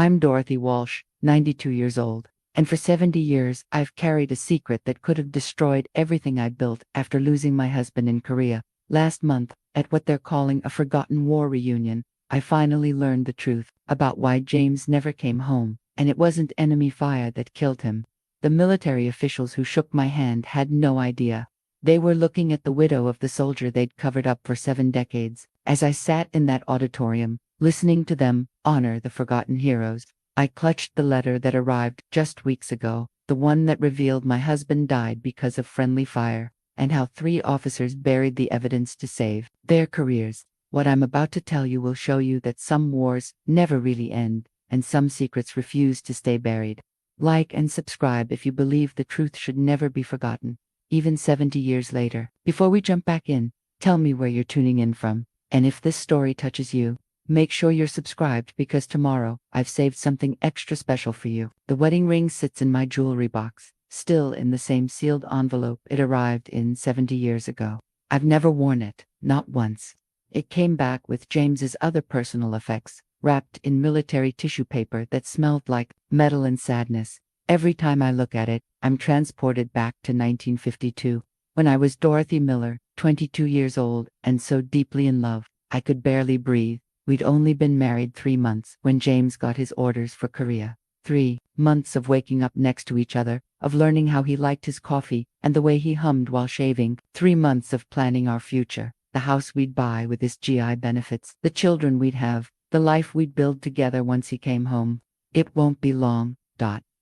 I'm Dorothy Walsh, 92 years old, and for 70 years I've carried a secret that could have destroyed everything I built after losing my husband in Korea. Last month, at what they're calling a forgotten war reunion, I finally learned the truth about why James never came home, and it wasn't enemy fire that killed him. The military officials who shook my hand had no idea. They were looking at the widow of the soldier they'd covered up for 7 decades. As I sat in that auditorium, listening to them honor the forgotten heroes, I clutched the letter that arrived just weeks ago, the one that revealed my husband died because of friendly fire, and how 3 officers buried the evidence to save their careers. What I'm about to tell you will show you that some wars never really end, and some secrets refuse to stay buried. Like and subscribe if you believe the truth should never be forgotten, even 70 years later. Before we jump back in, tell me where you're tuning in from, and if this story touches you, make sure you're subscribed because tomorrow I've saved something extra special for you. The wedding ring sits in my jewelry box, still in the same sealed envelope it arrived in 70 years ago. I've never worn it, not once. It came back with James's other personal effects, wrapped in military tissue paper that smelled like metal and sadness. Every time I look at it, I'm transported back to 1952, when I was Dorothy Miller, 22 years old, and so deeply in love, I could barely breathe. We'd only been married 3 months when James got his orders for Korea. 3 months of waking up next to each other, of learning how he liked his coffee and the way he hummed while shaving. 3 months of planning our future, the house we'd buy with his GI benefits, the children we'd have, the life we'd build together once he came home. It won't be long,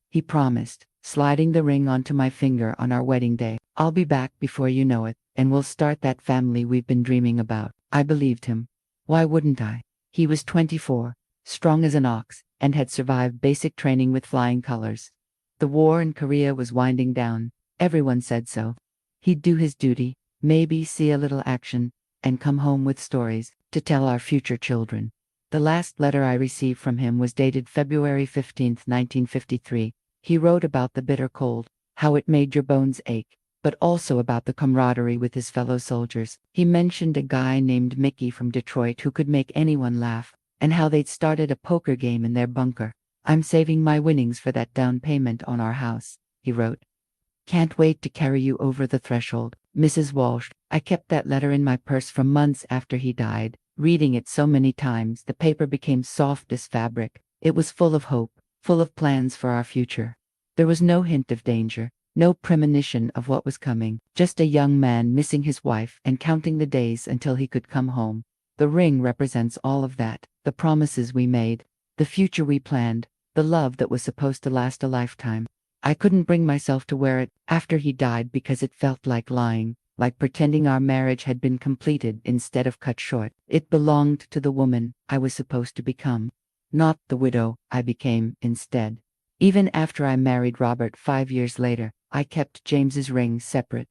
he promised, sliding the ring onto my finger on our wedding day. I'll be back before you know it, and we'll start that family we've been dreaming about. I believed him. Why wouldn't I? He was 24, strong as an ox, and had survived basic training with flying colors. The war in Korea was winding down. Everyone said so. He'd do his duty, maybe see a little action, and come home with stories to tell our future children. The last letter I received from him was dated February 15, 1953. He wrote about the bitter cold, how it made your bones ache, but also about the camaraderie with his fellow soldiers. He mentioned a guy named Mickey from Detroit who could make anyone laugh, and how they'd started a poker game in their bunker. I'm saving my winnings for that down payment on our house, he wrote. Can't wait to carry you over the threshold, Mrs. Walsh. I kept that letter in my purse for months after he died, reading it so many times the paper became soft as fabric. It was full of hope, full of plans for our future. There was no hint of danger, no premonition of what was coming, just a young man missing his wife and counting the days until he could come home. The ring represents all of that, the promises we made, the future we planned, the love that was supposed to last a lifetime. I couldn't bring myself to wear it after he died because it felt like lying, like pretending our marriage had been completed instead of cut short. It belonged to the woman I was supposed to become, not the widow I became instead. Even after I married Robert 5 years later, I kept James's ring separate.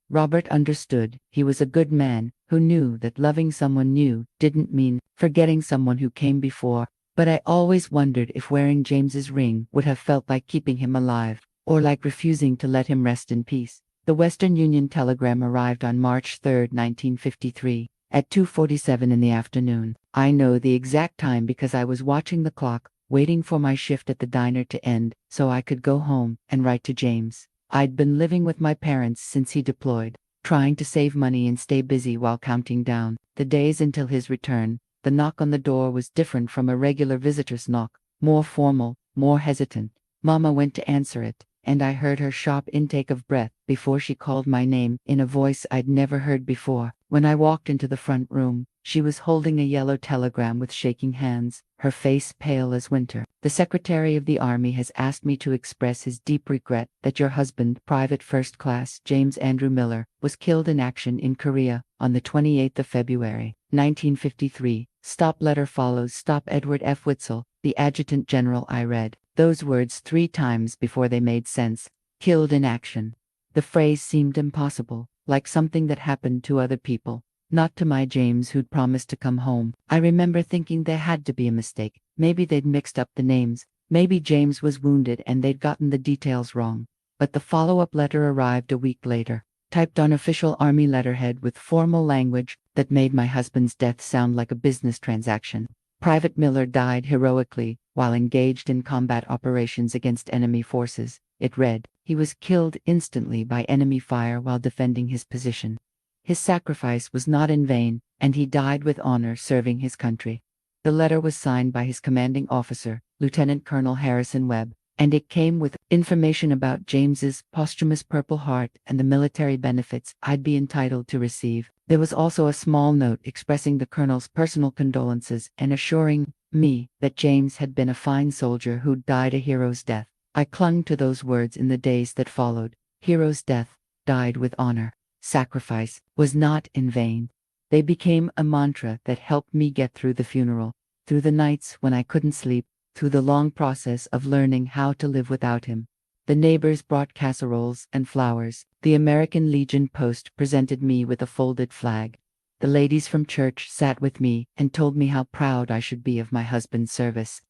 Robert understood. He was a good man who knew that loving someone new didn't mean forgetting someone who came before, but I always wondered if wearing James's ring would have felt like keeping him alive, or like refusing to let him rest in peace. The Western Union telegram arrived on March 3, 1953, at 2:47 in the afternoon. I know the exact time because I was watching the clock, waiting for my shift at the diner to end so I could go home and write to James. I'd been living with my parents since he deployed, trying to save money and stay busy while counting down the days until his return. The knock on the door was different from a regular visitor's knock, more formal, more hesitant. Mama went to answer it, and I heard her sharp intake of breath before she called my name in a voice I'd never heard before. When I walked into the front room, she was holding a yellow telegram with shaking hands, her face pale as winter. The Secretary of the Army has asked me to express his deep regret that your husband, Private First Class James Andrew Miller, was killed in action in Korea on the 28th of February, 1953. Stop letter follows. Stop Edward F. Witzel, the Adjutant General. I read those words 3 times before they made sense. Killed in action. The phrase seemed impossible, like something that happened to other people, not to my James who'd promised to come home. I remember thinking there had to be a mistake. Maybe they'd mixed up the names. Maybe James was wounded and they'd gotten the details wrong. But the follow-up letter arrived a week later, typed on official Army letterhead with formal language that made my husband's death sound like a business transaction. Private Miller died heroically, while engaged in combat operations against enemy forces. It read, "He was killed instantly by enemy fire while defending his position. His sacrifice was not in vain, and he died with honor serving his country." The letter was signed by his commanding officer, Lieutenant Colonel Harrison Webb, and it came with information about James's posthumous Purple Heart and the military benefits I'd be entitled to receive. There was also a small note expressing the colonel's personal condolences and assuring me that James had been a fine soldier who'd died a hero's death. I clung to those words in the days that followed. Hero's death, died with honor. Sacrifice was not in vain. They became a mantra that helped me get through the funeral, through the nights when I couldn't sleep, through the long process of learning how to live without him. The neighbors brought casseroles and flowers. The American Legion post presented me with a folded flag. The ladies from church sat with me and told me how proud I should be of my husband's service.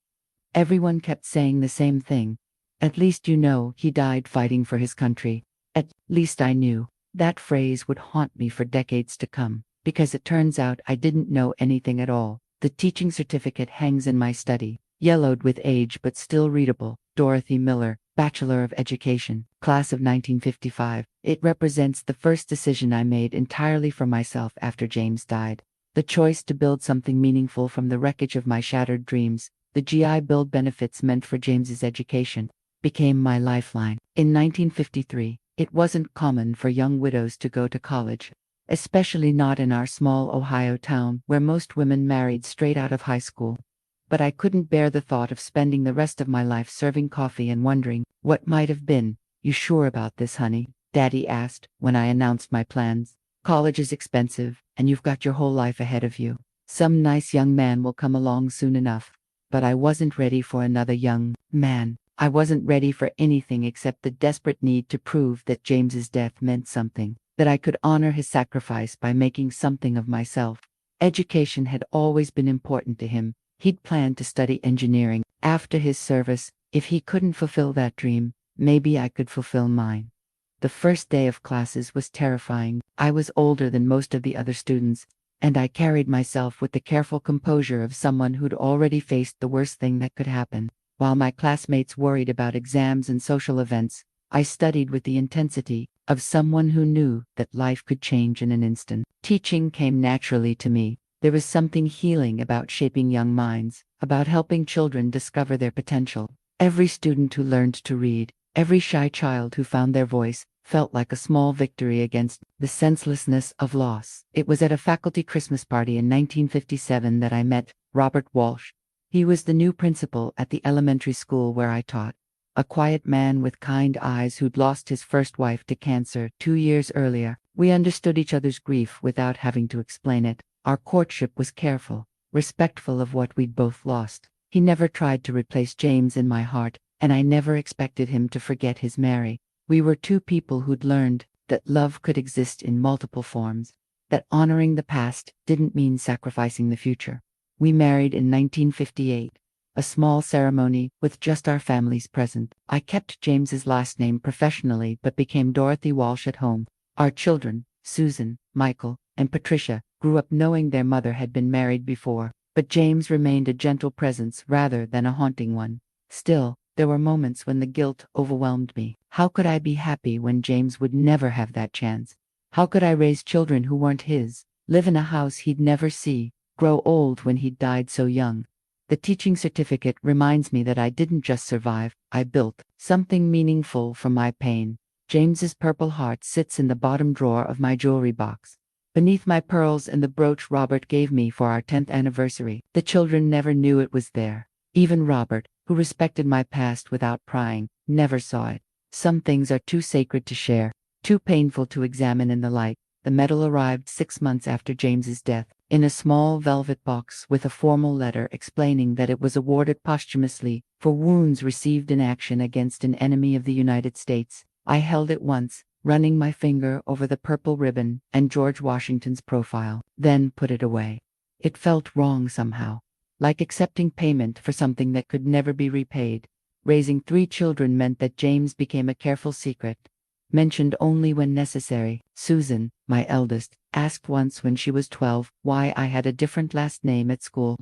Everyone kept saying the same thing. At least you know he died fighting for his country. At least I knew. That phrase would haunt me for decades to come, because it turns out I didn't know anything at all. The teaching certificate hangs in my study, yellowed with age but still readable. Dorothy Miller, Bachelor of Education, Class of 1955. It represents the first decision I made entirely for myself after James died. The choice to build something meaningful from the wreckage of my shattered dreams. The GI Bill benefits meant for James's education became my lifeline. In 1953, it wasn't common for young widows to go to college, especially not in our small Ohio town where most women married straight out of high school. But I couldn't bear the thought of spending the rest of my life serving coffee and wondering what might have been. "You sure about this, honey?" Daddy asked when I announced my plans. "College is expensive, and you've got your whole life ahead of you. Some nice young man will come along soon enough." But I wasn't ready for another young man. I wasn't ready for anything except the desperate need to prove that James's death meant something, that I could honor his sacrifice by making something of myself. Education had always been important to him. He'd planned to study engineering after his service. If he couldn't fulfill that dream, maybe I could fulfill mine. The first day of classes was terrifying. I was older than most of the other students, and I carried myself with the careful composure of someone who'd already faced the worst thing that could happen. While my classmates worried about exams and social events, I studied with the intensity of someone who knew that life could change in an instant. Teaching came naturally to me. There was something healing about shaping young minds, about helping children discover their potential. Every student who learned to read, every shy child who found their voice, felt like a small victory against the senselessness of loss. It was at a faculty Christmas party in 1957 that I met Robert Walsh. He was the new principal at the elementary school where I taught, a quiet man with kind eyes who'd lost his first wife to cancer 2 years earlier. We understood each other's grief without having to explain it. Our courtship was careful, respectful of what we'd both lost. He never tried to replace James in my heart, and I never expected him to forget his Mary. We were two people who'd learned that love could exist in multiple forms, that honoring the past didn't mean sacrificing the future. We married in 1958, a small ceremony with just our families present. I kept James's last name professionally but became Dorothy Walsh at home. Our children, Susan, Michael, and Patricia, grew up knowing their mother had been married before, but James remained a gentle presence rather than a haunting one. Still, there were moments when the guilt overwhelmed me. How could I be happy when James would never have that chance? How could I raise children who weren't his, live in a house he'd never see, grow old when he'd died so young? The teaching certificate reminds me that I didn't just survive, I built something meaningful from my pain. James's Purple Heart sits in the bottom drawer of my jewelry box, beneath my pearls and the brooch Robert gave me for our 10th anniversary. The children never knew it was there. Even Robert, who respected my past without prying, never saw it. Some things are too sacred to share, too painful to examine in the light. The medal arrived 6 months after James's death, in a small velvet box with a formal letter explaining that it was awarded posthumously for wounds received in action against an enemy of the United States. I held it once, running my finger over the purple ribbon and George Washington's profile, then put it away. It felt wrong somehow, like accepting payment for something that could never be repaid. Raising 3 children meant that James became a careful secret, mentioned only when necessary. Susan, my eldest, asked once when she was 12 why I had a different last name at school.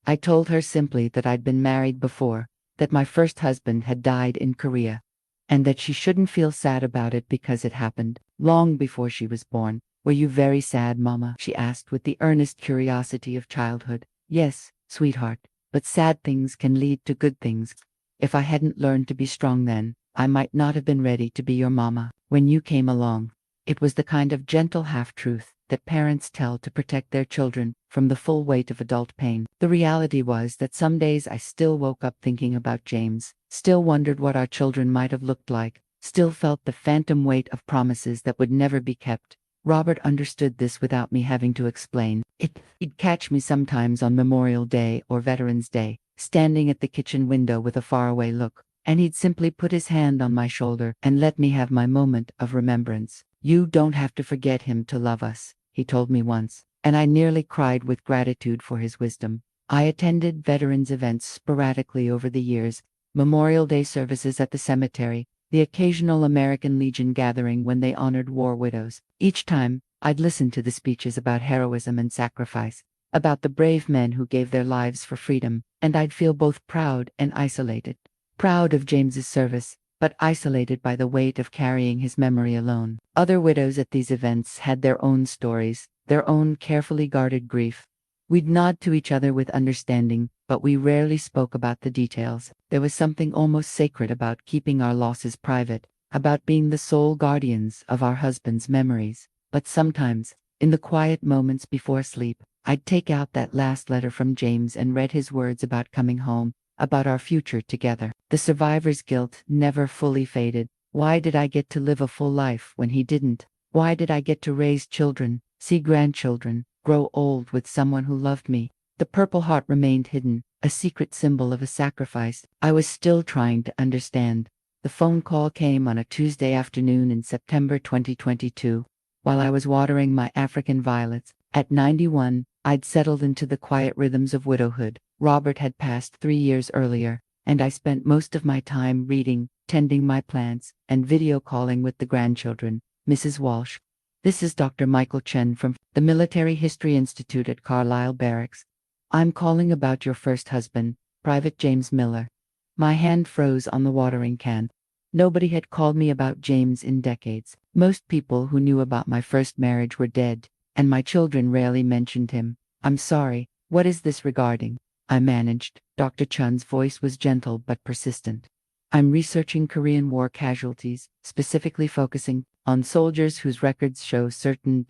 I told her simply that I'd been married before, that my first husband had died in Korea, and that she shouldn't feel sad about it because it happened long before she was born. Were you very sad, Mama? She asked with the earnest curiosity of childhood. Yes, sweetheart, but sad things can lead to good things. If I hadn't learned to be strong then, I might not have been ready to be your mama when you came along. It was the kind of gentle half-truth that parents tell to protect their children from the full weight of adult pain. The reality was that some days I still woke up thinking about James, still wondered what our children might have looked like, still felt the phantom weight of promises that would never be kept. Robert understood this without me having to explain. He'd catch me sometimes on Memorial Day or Veterans Day, standing at the kitchen window with a faraway look, and he'd simply put his hand on my shoulder and let me have my moment of remembrance. You don't have to forget him to love us, he told me once, and I nearly cried with gratitude for his wisdom. I attended veterans events sporadically over the years, Memorial Day services at the cemetery, the occasional American Legion gathering when they honored war widows. Each time, I'd listen to the speeches about heroism and sacrifice, about the brave men who gave their lives for freedom, and I'd feel both proud and isolated. Proud of James's service, but isolated by the weight of carrying his memory alone. Other widows at these events had their own stories, their own carefully guarded grief. We'd nod to each other with understanding, but we rarely spoke about the details. There was something almost sacred about keeping our losses private, about being the sole guardians of our husbands' memories. But sometimes, in the quiet moments before sleep, I'd take out that last letter from James and read his words about coming home, about our future together. The survivor's guilt never fully faded. Why did I get to live a full life when he didn't? Why did I get to raise children, see grandchildren, grow old with someone who loved me? The Purple Heart remained hidden, a secret symbol of a sacrifice. I was still trying to understand. The phone call came on a Tuesday afternoon in September 2022, while I was watering my African violets. At 91, I'd settled into the quiet rhythms of widowhood. Robert had passed 3 years earlier, and I spent most of my time reading, tending my plants, and video calling with the grandchildren. Mrs. Walsh. This is Dr. Michael Chen from the Military History Institute at Carlisle Barracks. I'm calling about your first husband, Private James Miller. My hand froze on the watering can. Nobody had called me about James in decades. Most people who knew about my first marriage were dead, and my children rarely mentioned him. I'm sorry, what is this regarding? I managed. Dr. Chun's voice was gentle but persistent. I'm researching Korean War casualties, specifically focusing on soldiers whose records show certain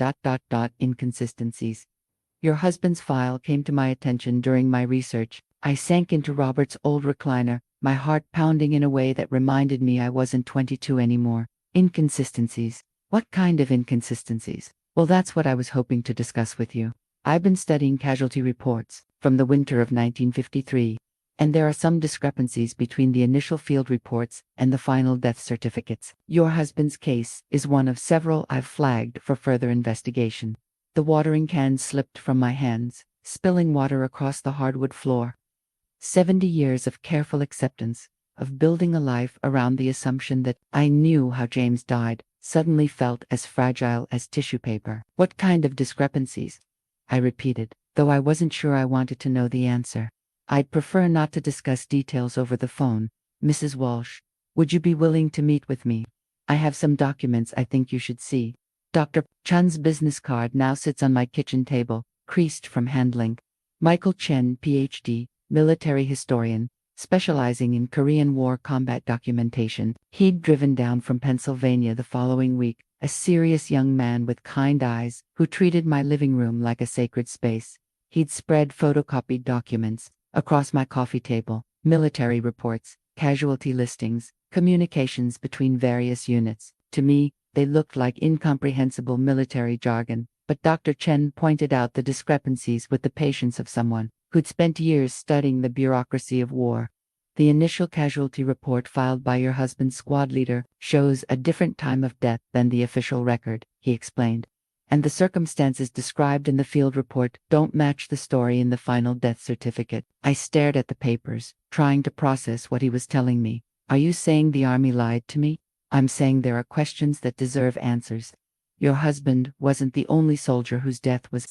inconsistencies. Your husband's file came to my attention during my research. I sank into Robert's old recliner, my heart pounding in a way that reminded me I wasn't 22 anymore. Inconsistencies. What kind of inconsistencies? Well, that's what I was hoping to discuss with you. I've been studying casualty reports from the winter of 1953, and there are some discrepancies between the initial field reports and the final death certificates. Your husband's case is one of several I've flagged for further investigation. The watering can slipped from my hands, spilling water across the hardwood floor. 70 years of careful acceptance, of building a life around the assumption that I knew how James died, suddenly felt as fragile as tissue paper. What kind of discrepancies? I repeated, though I wasn't sure I wanted to know the answer. I'd prefer not to discuss details over the phone. Mrs. Walsh, would you be willing to meet with me? I have some documents I think you should see. Dr. Chun's business card now sits on my kitchen table, creased from handling. Michael Chen, PhD, military historian, specializing in Korean War combat documentation. He'd driven down from Pennsylvania the following week, a serious young man with kind eyes who treated my living room like a sacred space. He'd spread photocopied documents across my coffee table, military reports, casualty listings, communications between various units. To me, they looked like incomprehensible military jargon, but Dr. Chen pointed out the discrepancies with the patience of someone who'd spent years studying the bureaucracy of war. The initial casualty report filed by your husband's squad leader shows a different time of death than the official record, he explained. And the circumstances described in the field report don't match the story in the final death certificate. I stared at the papers, trying to process what he was telling me. Are you saying the army lied to me? I'm saying there are questions that deserve answers. Your husband wasn't the only soldier whose death was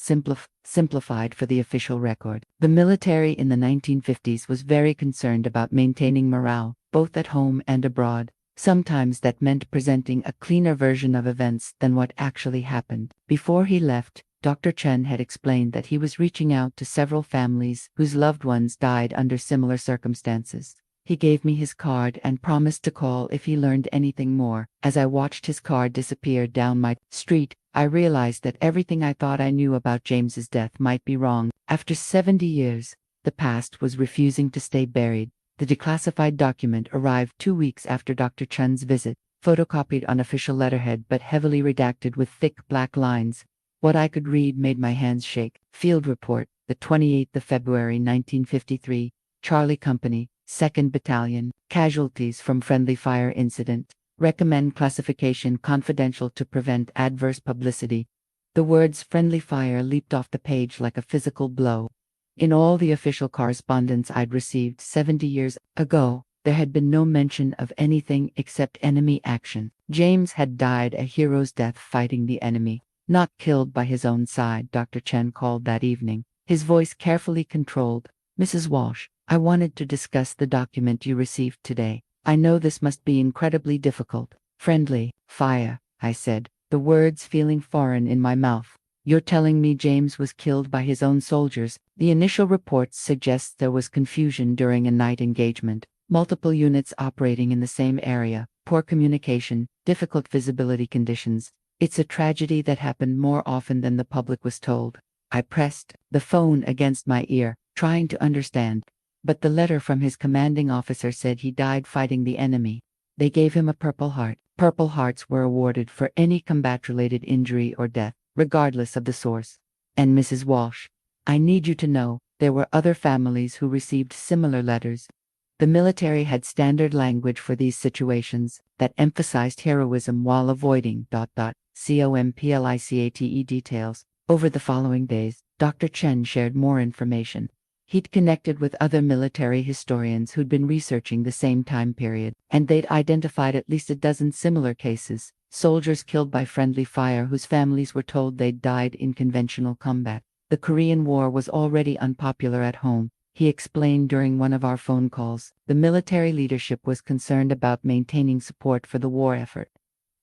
simplified for the official record. The military in the 1950s was very concerned about maintaining morale, both at home and abroad. Sometimes that meant presenting a cleaner version of events than what actually happened. Before he left, Dr. Chen had explained that he was reaching out to several families whose loved ones died under similar circumstances. He gave me his card and promised to call if he learned anything more. As I watched his card disappear down my street, I realized that everything I thought I knew about James's death might be wrong. After 70 years, the past was refusing to stay buried. The declassified document arrived 2 weeks after Dr. Chen's visit, photocopied on official letterhead but heavily redacted with thick black lines. What I could read made my hands shake. Field report, the 28th of February 1953, Charlie Company, 2nd Battalion, casualties from friendly fire incident. Recommend classification confidential to prevent adverse publicity. The words friendly fire leaped off the page like a physical blow. In all the official correspondence I'd received 70 years ago, there had been no mention of anything except enemy action. James had died a hero's death fighting the enemy, not killed by his own side, Dr. Chen called that evening, his voice carefully controlled. Mrs. Walsh, I wanted to discuss the document you received today. I know this must be incredibly difficult. Friendly fire, I said, the words feeling foreign in my mouth. You're telling me James was killed by his own soldiers. The initial reports suggest there was confusion during a night engagement, multiple units operating in the same area, poor communication, difficult visibility conditions. It's a tragedy that happened more often than the public was told. I pressed the phone against my ear, trying to understand. But the letter from his commanding officer said he died fighting the enemy. They gave him a Purple Heart. Purple Hearts were awarded for any combat-related injury or death, regardless of the source. And Mrs. Walsh, I need you to know, there were other families who received similar letters. The military had standard language for these situations that emphasized heroism while avoiding ... complicate details. Over the following days, Dr. Chen shared more information. He'd connected with other military historians who'd been researching the same time period, and they'd identified at least a dozen similar cases, soldiers killed by friendly fire whose families were told they'd died in conventional combat. The Korean War was already unpopular at home, he explained during one of our phone calls. The military leadership was concerned about maintaining support for the war effort.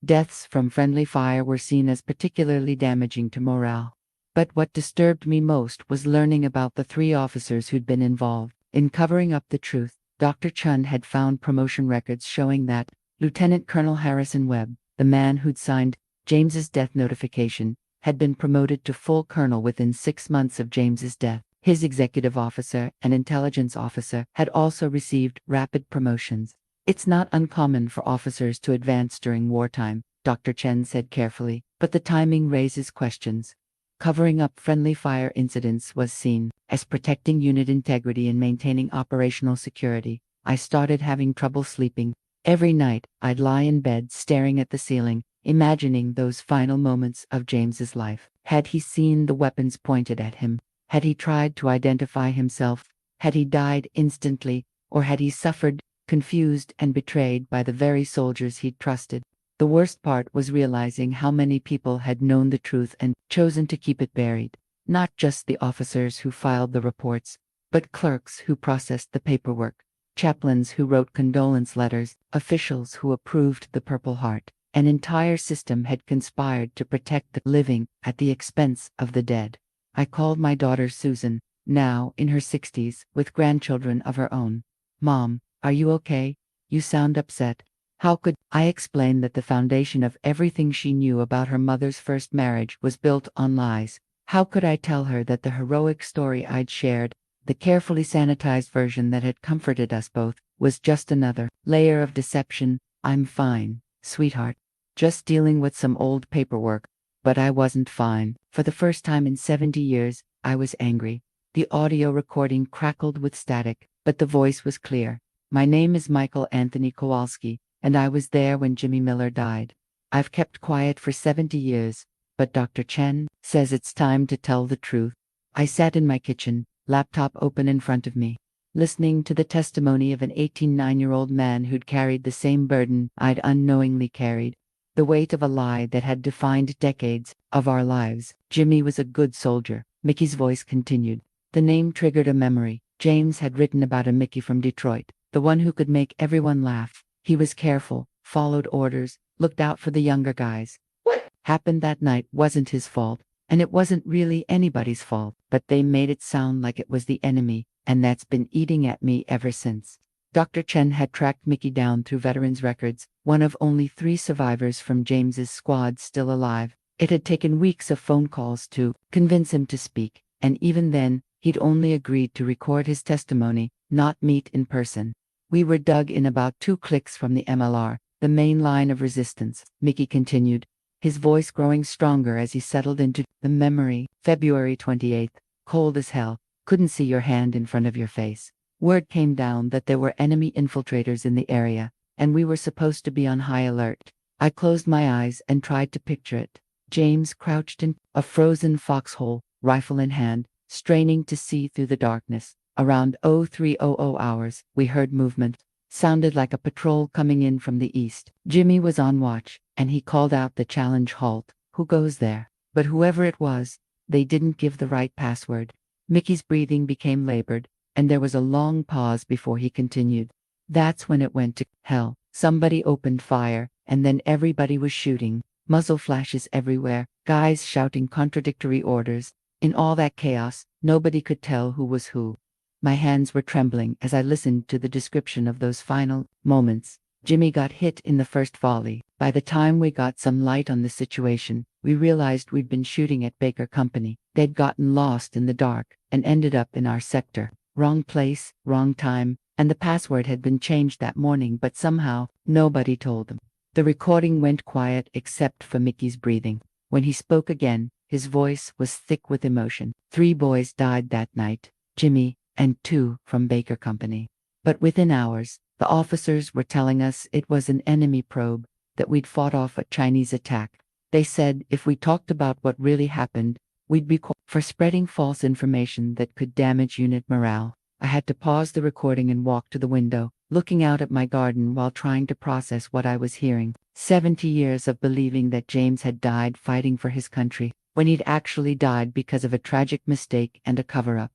Deaths from friendly fire were seen as particularly damaging to morale. But what disturbed me most was learning about the 3 officers who'd been involved. In covering up the truth, Dr. Chun had found promotion records showing that Lieutenant Colonel Harrison Webb, the man who'd signed James's death notification, had been promoted to full colonel within 6 months of James's death. His executive officer and intelligence officer had also received rapid promotions. It's not uncommon for officers to advance during wartime, Dr. Chen said carefully, but the timing raises questions. Covering up friendly fire incidents was seen as protecting unit integrity and maintaining operational security. I started having trouble sleeping. Every night, I'd lie in bed staring at the ceiling, imagining those final moments of James's life. Had he seen the weapons pointed at him? Had he tried to identify himself? Had he died instantly? Or had he suffered, confused and betrayed by the very soldiers he'd trusted? The worst part was realizing how many people had known the truth and chosen to keep it buried. Not just the officers who filed the reports, but clerks who processed the paperwork, chaplains who wrote condolence letters, officials who approved the Purple Heart. An entire system had conspired to protect the living at the expense of the dead. I called my daughter Susan, now in her 60s, with grandchildren of her own. Mom, are you okay? You sound upset. How could I explain that the foundation of everything she knew about her mother's first marriage was built on lies? How could I tell her that the heroic story I'd shared, the carefully sanitized version that had comforted us both, was just another layer of deception? I'm fine, sweetheart. Just dealing with some old paperwork. But I wasn't fine. For the first time in 70 years, I was angry. The audio recording crackled with static, but the voice was clear. My name is Michael Anthony Kowalski, and I was there when Jimmy Miller died. I've kept quiet for 70 years, but Dr. Chen says it's time to tell the truth. I sat in my kitchen, laptop open in front of me, listening to the testimony of an 89-year-old man who'd carried the same burden I'd unknowingly carried. the weight of a lie that had defined decades of our lives. Jimmy was a good soldier, Mickey's voice continued. The name triggered a memory. James had written about a Mickey from Detroit, the one who could make everyone laugh. He was careful, followed orders, looked out for the younger guys. What happened that night wasn't his fault, and it wasn't really anybody's fault, but they made it sound like it was the enemy, and that's been eating at me ever since. Dr. Chen had tracked Mickey down through veterans' records, one of only 3 survivors from James's squad still alive. It had taken weeks of phone calls to convince him to speak, and even then, he'd only agreed to record his testimony, not meet in person. We were dug in about 2 clicks from the MLR, the main line of resistance, Mickey continued, his voice growing stronger as he settled into the memory. February 28th, cold as hell, couldn't see your hand in front of your face. Word came down that there were enemy infiltrators in the area, and we were supposed to be on high alert. I closed my eyes and tried to picture it. James crouched in a frozen foxhole, rifle in hand, straining to see through the darkness. Around 0300 hours, we heard movement. Sounded like a patrol coming in from the east. Jimmy was on watch, and he called out the challenge, halt. Who goes there? But whoever it was, they didn't give the right password. Mickey's breathing became labored, and there was a long pause before he continued. That's when it went to hell. Somebody opened fire, and then everybody was shooting. Muzzle flashes everywhere, guys shouting contradictory orders. In all that chaos, nobody could tell who was who. My hands were trembling as I listened to the description of those final moments. Jimmy got hit in the first volley. By the time we got some light on the situation, we realized we'd been shooting at Baker Company. They'd gotten lost in the dark and ended up in our sector. Wrong place, wrong time, and the password had been changed that morning, but somehow, nobody told them. The recording went quiet except for Mickey's breathing. When he spoke again, his voice was thick with emotion. 3 boys died that night, Jimmy, and 2 from Baker Company. But within hours, the officers were telling us it was an enemy probe, that we'd fought off a Chinese attack. They said if we talked about what really happened, we'd be caught for spreading false information that could damage unit morale. I had to pause the recording and walk to the window, looking out at my garden while trying to process what I was hearing. 70 years of believing that James had died fighting for his country, when he'd actually died because of a tragic mistake and a cover-up.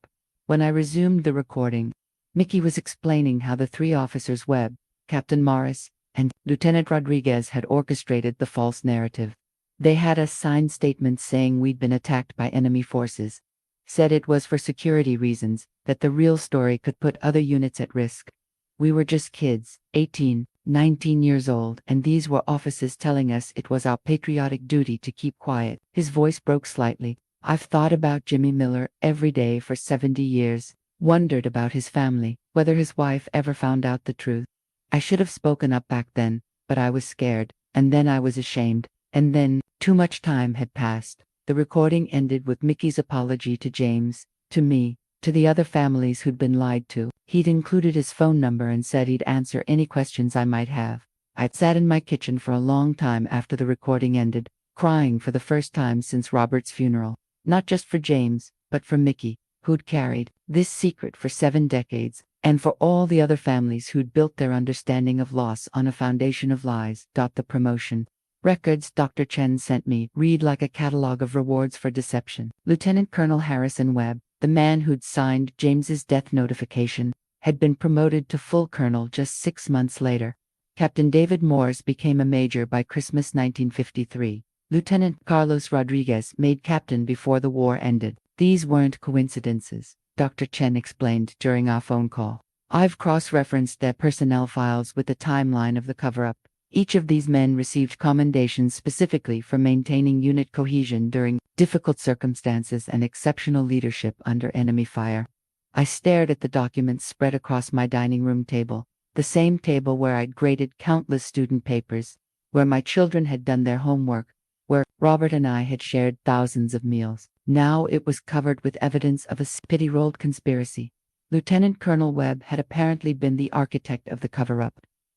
When I resumed the recording, Mickey was explaining how the 3 officers, Webb, Captain Morris, and Lieutenant Rodriguez, had orchestrated the false narrative. They had us sign statements saying we'd been attacked by enemy forces, said it was for security reasons, that the real story could put other units at risk. We were just kids, 18, 19 years old, and these were officers telling us it was our patriotic duty to keep quiet. His voice broke slightly. I've thought about Jimmy Miller every day for 70 years, wondered about his family, whether his wife ever found out the truth. I should have spoken up back then, but I was scared, and then I was ashamed, and then, too much time had passed. The recording ended with Mickey's apology to James, to me, to the other families who'd been lied to. He'd included his phone number and said he'd answer any questions I might have. I'd sat in my kitchen for a long time after the recording ended, crying for the first time since Robert's funeral. Not just for James, but for Mickey, who'd carried this secret for 7 decades, and for all the other families who'd built their understanding of loss on a foundation of lies. The promotion records Dr. Chen sent me read like a catalog of rewards for deception. Lieutenant Colonel Harrison Webb, the man who'd signed James's death notification, had been promoted to full colonel just 6 months later. Captain David Morse became a major by Christmas 1953. Lieutenant Carlos Rodriguez made captain before the war ended. These weren't coincidences, Dr. Chen explained during our phone call. I've cross-referenced their personnel files with the timeline of the cover-up. Each of these men received commendations specifically for maintaining unit cohesion during difficult circumstances and exceptional leadership under enemy fire. I stared at the documents spread across my dining room table, the same table where I'd graded countless student papers, where my children had done their homework, where Robert and I had shared thousands of meals. Now it was covered with evidence of a spitty-rolled conspiracy. Lieutenant Colonel Webb had apparently been the architect of the cover-up.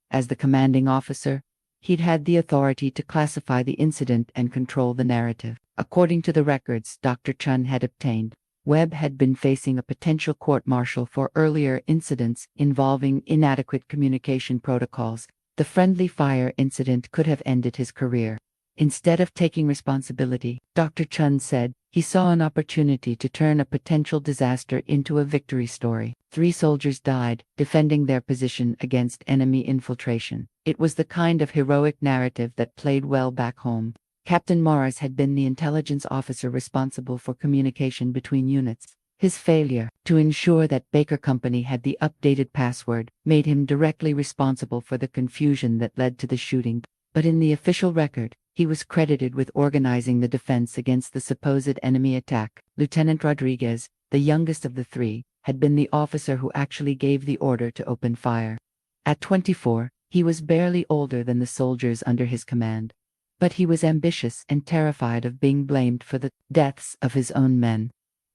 As the commanding officer, he'd had the authority to classify the incident and control the narrative. According to the records Dr. Chun had obtained, Webb had been facing a potential court-martial for earlier incidents involving inadequate communication protocols. The friendly fire incident could have ended his career. Instead of taking responsibility, Dr. Chun said, he saw an opportunity to turn a potential disaster into a victory story. 3 soldiers died, defending their position against enemy infiltration. It was the kind of heroic narrative that played well back home. Captain Morris had been the intelligence officer responsible for communication between units. His failure to ensure that Baker Company had the updated password made him directly responsible for the confusion that led to the shooting. But in the official record, he was credited with organizing the defense against the supposed enemy attack. Lieutenant Rodriguez, the youngest of the 3, had been the officer who actually gave the order to open fire. At 24, he was barely older than the soldiers under his command. But he was ambitious and terrified of being blamed for the deaths of his own men.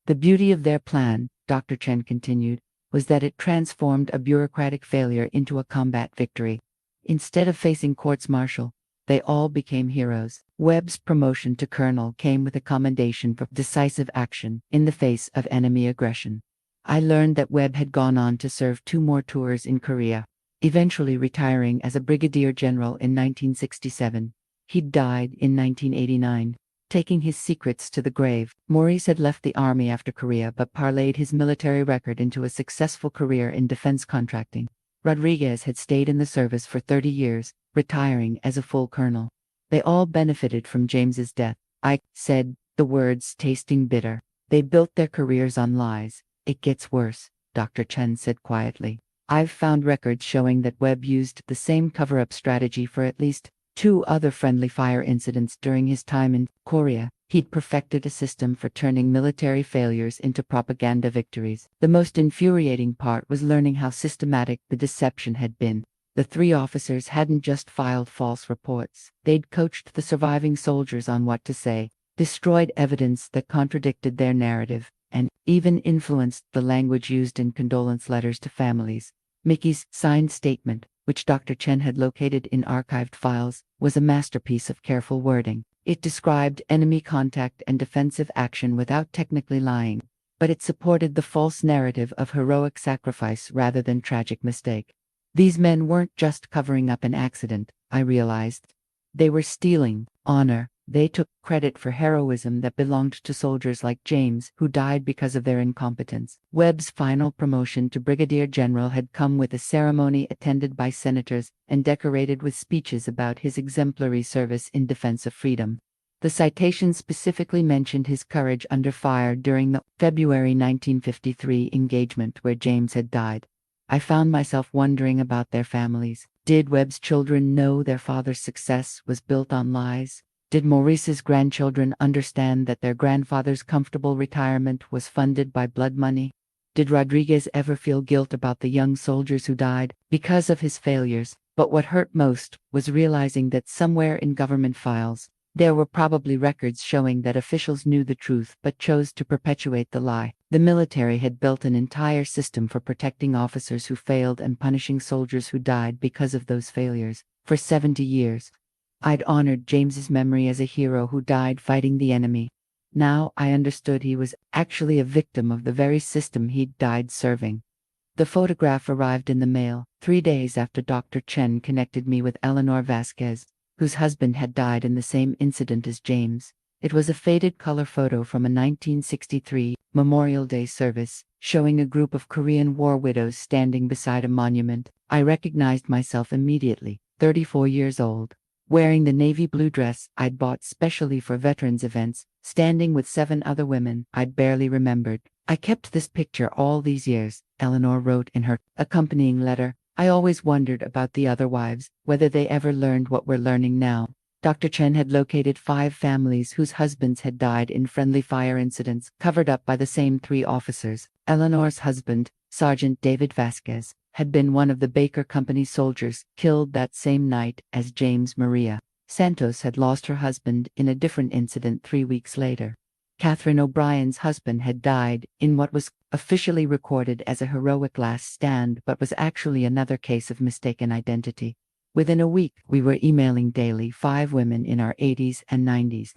The beauty of their plan, Dr. Chen continued, was that it transformed a bureaucratic failure into a combat victory. Instead of facing courts-martial, they all became heroes. Webb's promotion to colonel came with a commendation for decisive action in the face of enemy aggression. I learned that Webb had gone on to serve 2 more tours in Korea, eventually retiring as a brigadier general in 1967. He died in 1989. Taking his secrets to the grave, Maurice had left the army after Korea but parlayed his military record into a successful career in defense contracting. Rodriguez had stayed in the service for 30 years, retiring as a full colonel. They all benefited from James's death. I said, the words tasting bitter. They built their careers on lies. It gets worse, Dr. Chen said quietly. I've found records showing that Webb used the same cover-up strategy for at least 2 other friendly fire incidents during his time in Korea. He'd perfected a system for turning military failures into propaganda victories. The most infuriating part was learning how systematic the deception had been. The 3 officers hadn't just filed false reports. They'd coached the surviving soldiers on what to say, destroyed evidence that contradicted their narrative, and even influenced the language used in condolence letters to families. Mickey's signed statement, which Dr. Chen had located in archived files, was a masterpiece of careful wording. It described enemy contact and defensive action without technically lying, but it supported the false narrative of heroic sacrifice rather than tragic mistake. These men weren't just covering up an accident, I realized. They were stealing honor. They took credit for heroism that belonged to soldiers like James, who died because of their incompetence. Webb's final promotion to brigadier general had come with a ceremony attended by senators and decorated with speeches about his exemplary service in defense of freedom. The citation specifically mentioned his courage under fire during the February 1953 engagement where James had died. I found myself wondering about their families. Did Webb's children know their father's success was built on lies? Did Maurice's grandchildren understand that their grandfather's comfortable retirement was funded by blood money? Did Rodriguez ever feel guilt about the young soldiers who died because of his failures? But what hurt most was realizing that somewhere in government files, there were probably records showing that officials knew the truth but chose to perpetuate the lie. The military had built an entire system for protecting officers who failed and punishing soldiers who died because of those failures. For 70 years, I'd honored James's memory as a hero who died fighting the enemy. Now I understood he was actually a victim of the very system he'd died serving. The photograph arrived in the mail 3 days after Dr. Chen connected me with Eleanor Vasquez, whose husband had died in the same incident as James. It was a faded color photo from a 1963 Memorial Day service, showing a group of Korean war widows standing beside a monument. I recognized myself immediately, 34 years old, wearing the navy blue dress I'd bought specially for veterans events, standing with 7 other women I'd barely remembered. I kept this picture all these years, Eleanor wrote in her accompanying letter. I always wondered about the other wives, whether they ever learned what we're learning now. Dr. Chen had located 5 families whose husbands had died in friendly fire incidents covered up by the same 3 officers. Eleanor's husband, Sergeant David Vasquez, had been one of the Baker Company soldiers killed that same night as James Maria. Santos had lost her husband in a different incident 3 weeks later. Catherine O'Brien's husband had died in what was officially recorded as a heroic last stand but was actually another case of mistaken identity. Within a week, we were emailing daily 5 women in our 80s and 90s,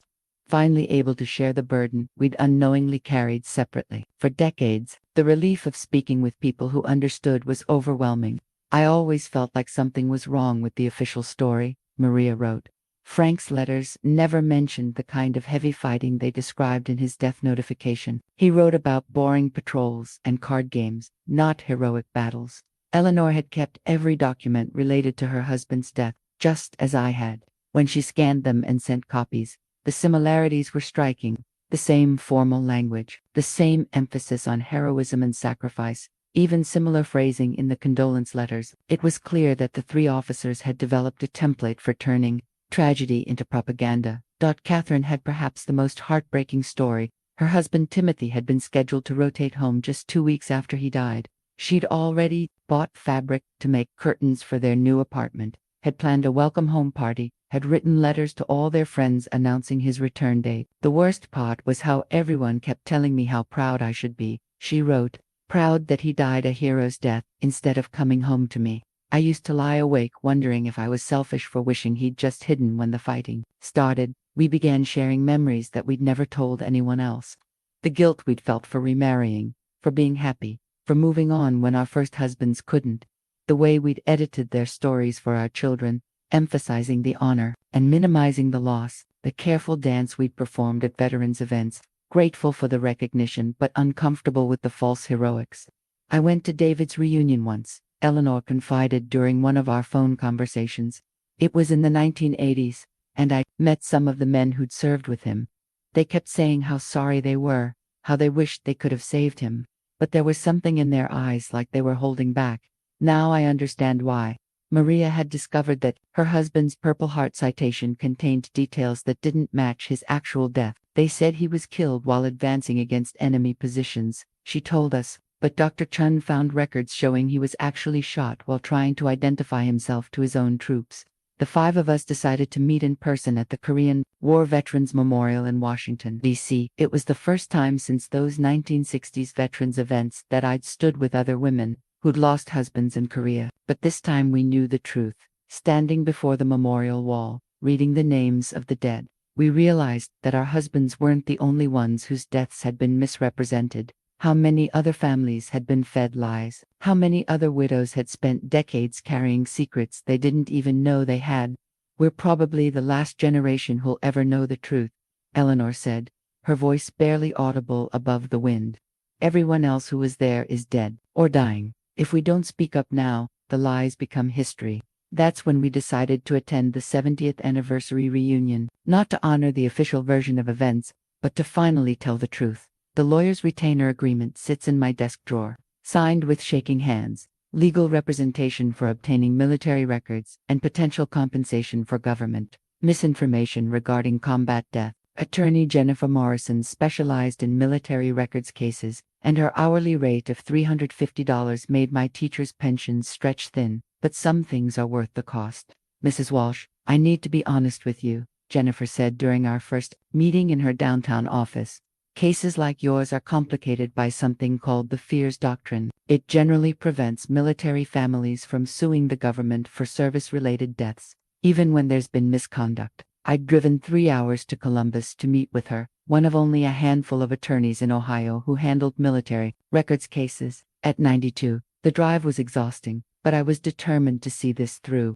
finally able to share the burden we'd unknowingly carried separately. For decades, the relief of speaking with people who understood was overwhelming. I always felt like something was wrong with the official story, Maria wrote. Frank's letters never mentioned the kind of heavy fighting they described in his death notification. He wrote about boring patrols and card games, not heroic battles. Eleanor had kept every document related to her husband's death, just as I had. When she scanned them and sent copies, the similarities were striking. The same formal language, the same emphasis on heroism and sacrifice, even similar phrasing in the condolence letters. It was clear that the three officers had developed a template for turning tragedy into propaganda. Catherine had perhaps the most heartbreaking story. Her husband Timothy had been scheduled to rotate home just 2 weeks after he died. She'd already bought fabric to make curtains for their new apartment, had planned a welcome home party, had written letters to all their friends announcing his return date. The worst part was how everyone kept telling me how proud I should be, she wrote, proud that he died a hero's death instead of coming home to me. I used to lie awake wondering if I was selfish for wishing he'd just hidden when the fighting started. We began sharing memories that we'd never told anyone else. The guilt we'd felt for remarrying, for being happy, for moving on when our first husbands couldn't. The way we'd edited their stories for our children, emphasizing the honor and minimizing the loss. The careful dance we'd performed at veterans' events, grateful for the recognition but uncomfortable with the false heroics. I went to David's reunion once, Eleanor confided during one of our phone conversations. It was in the 1980s, and I met some of the men who'd served with him. They kept saying how sorry they were, how they wished they could have saved him, but there was something in their eyes like they were holding back. Now I understand why. Maria had discovered that her husband's Purple Heart citation contained details that didn't match his actual death. They said he was killed while advancing against enemy positions, she told us, but Dr. Chun found records showing he was actually shot while trying to identify himself to his own troops. The five of us decided to meet in person at the Korean War Veterans Memorial in Washington, D.C. It was the first time since those 1960s veterans events that I'd stood with other women who'd lost husbands in Korea. But this time we knew the truth. Standing before the memorial wall, reading the names of the dead, we realized that our husbands weren't the only ones whose deaths had been misrepresented. How many other families had been fed lies? How many other widows had spent decades carrying secrets they didn't even know they had? We're probably the last generation who'll ever know the truth, Eleanor said, her voice barely audible above the wind. Everyone else who was there is dead, or dying. If we don't speak up now, the lies become history. That's when we decided to attend the 70th anniversary reunion, not to honor the official version of events, but to finally tell the truth. The lawyer's retainer agreement sits in my desk drawer, signed with shaking hands, legal representation for obtaining military records and potential compensation for government misinformation regarding combat death. Attorney Jennifer Morrison specialized in military records cases, and her hourly rate of $350 made my teacher's pensions stretch thin, but some things are worth the cost. Mrs. Walsh, I need to be honest with you, Jennifer said during our first meeting in her downtown office. Cases like yours are complicated by something called the Fears Doctrine. It generally prevents military families from suing the government for service-related deaths, even when there's been misconduct. I'd driven 3 hours to Columbus to meet with her, one of only a handful of attorneys in Ohio who handled military records cases. At 92, the drive was exhausting, but I was determined to see this through.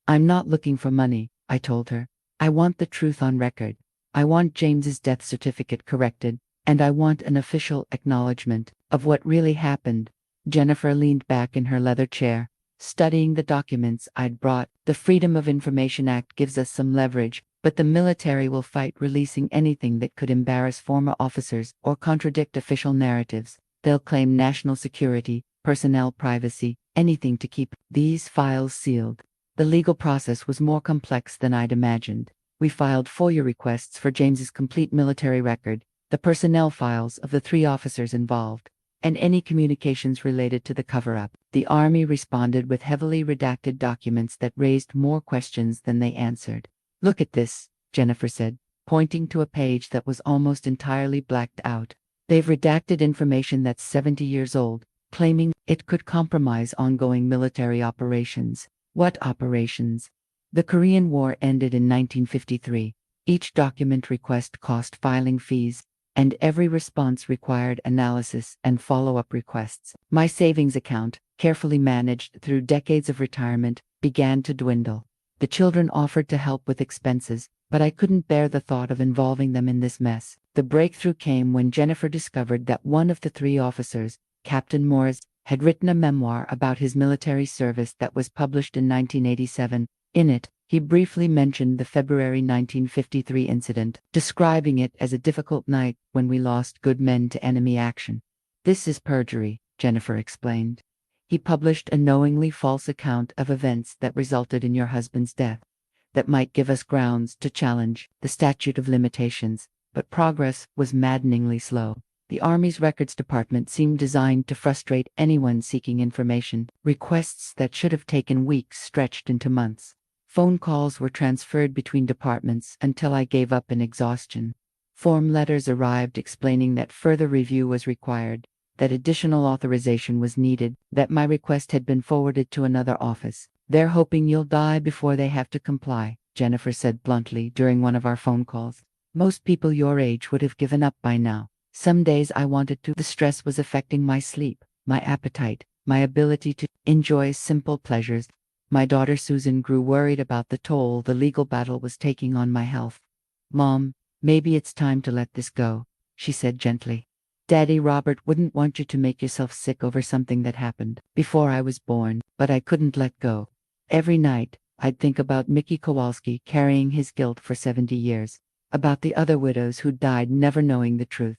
I'm not looking for money, I told her. I want the truth on record. I want James's death certificate corrected, and I want an official acknowledgement of what really happened. Jennifer leaned back in her leather chair, studying the documents I'd brought. The Freedom of Information Act gives us some leverage, but the military will fight releasing anything that could embarrass former officers or contradict official narratives. They'll claim national security, personnel privacy, anything to keep these files sealed. The legal process was more complex than I'd imagined. We filed FOIA requests for James's complete military record, the personnel files of the 3 officers involved, and any communications related to the cover-up. The Army responded with heavily redacted documents that raised more questions than they answered. Look at this, Jennifer said, pointing to a page that was almost entirely blacked out. They've redacted information that's 70 years old, claiming it could compromise ongoing military operations. What operations? The Korean War ended in 1953. Each document request cost filing fees, and every response required analysis and follow-up requests. My savings account, carefully managed through decades of retirement, began to dwindle. The children offered to help with expenses, but I couldn't bear the thought of involving them in this mess. The breakthrough came when Jennifer discovered that one of the three officers, Captain Morris, had written a memoir about his military service that was published in 1987. In it, he briefly mentioned the February 1953 incident, describing it as a difficult night when we lost good men to enemy action. "This is perjury," Jennifer explained. "He published a knowingly false account of events that resulted in your husband's death. That might give us grounds to challenge the statute of limitations, but progress was maddeningly slow. The Army's Records Department seemed designed to frustrate anyone seeking information. Requests that should have taken weeks stretched into months. Phone calls were transferred between departments until I gave up in exhaustion. Form letters arrived explaining that further review was required, that additional authorization was needed, that my request had been forwarded to another office. They're hoping you'll die before they have to comply," Jennifer said bluntly during one of our phone calls. "Most people your age would have given up by now. Some days I wanted to. The stress was affecting my sleep, my appetite, my ability to enjoy simple pleasures." My daughter Susan grew worried about the toll the legal battle was taking on my health. "Mom, maybe it's time to let this go," she said gently. "Daddy Robert wouldn't want you to make yourself sick over something that happened before I was born," but I couldn't let go. Every night, I'd think about Mickey Kowalski carrying his guilt for 70 years, about the other widows who'd died never knowing the truth,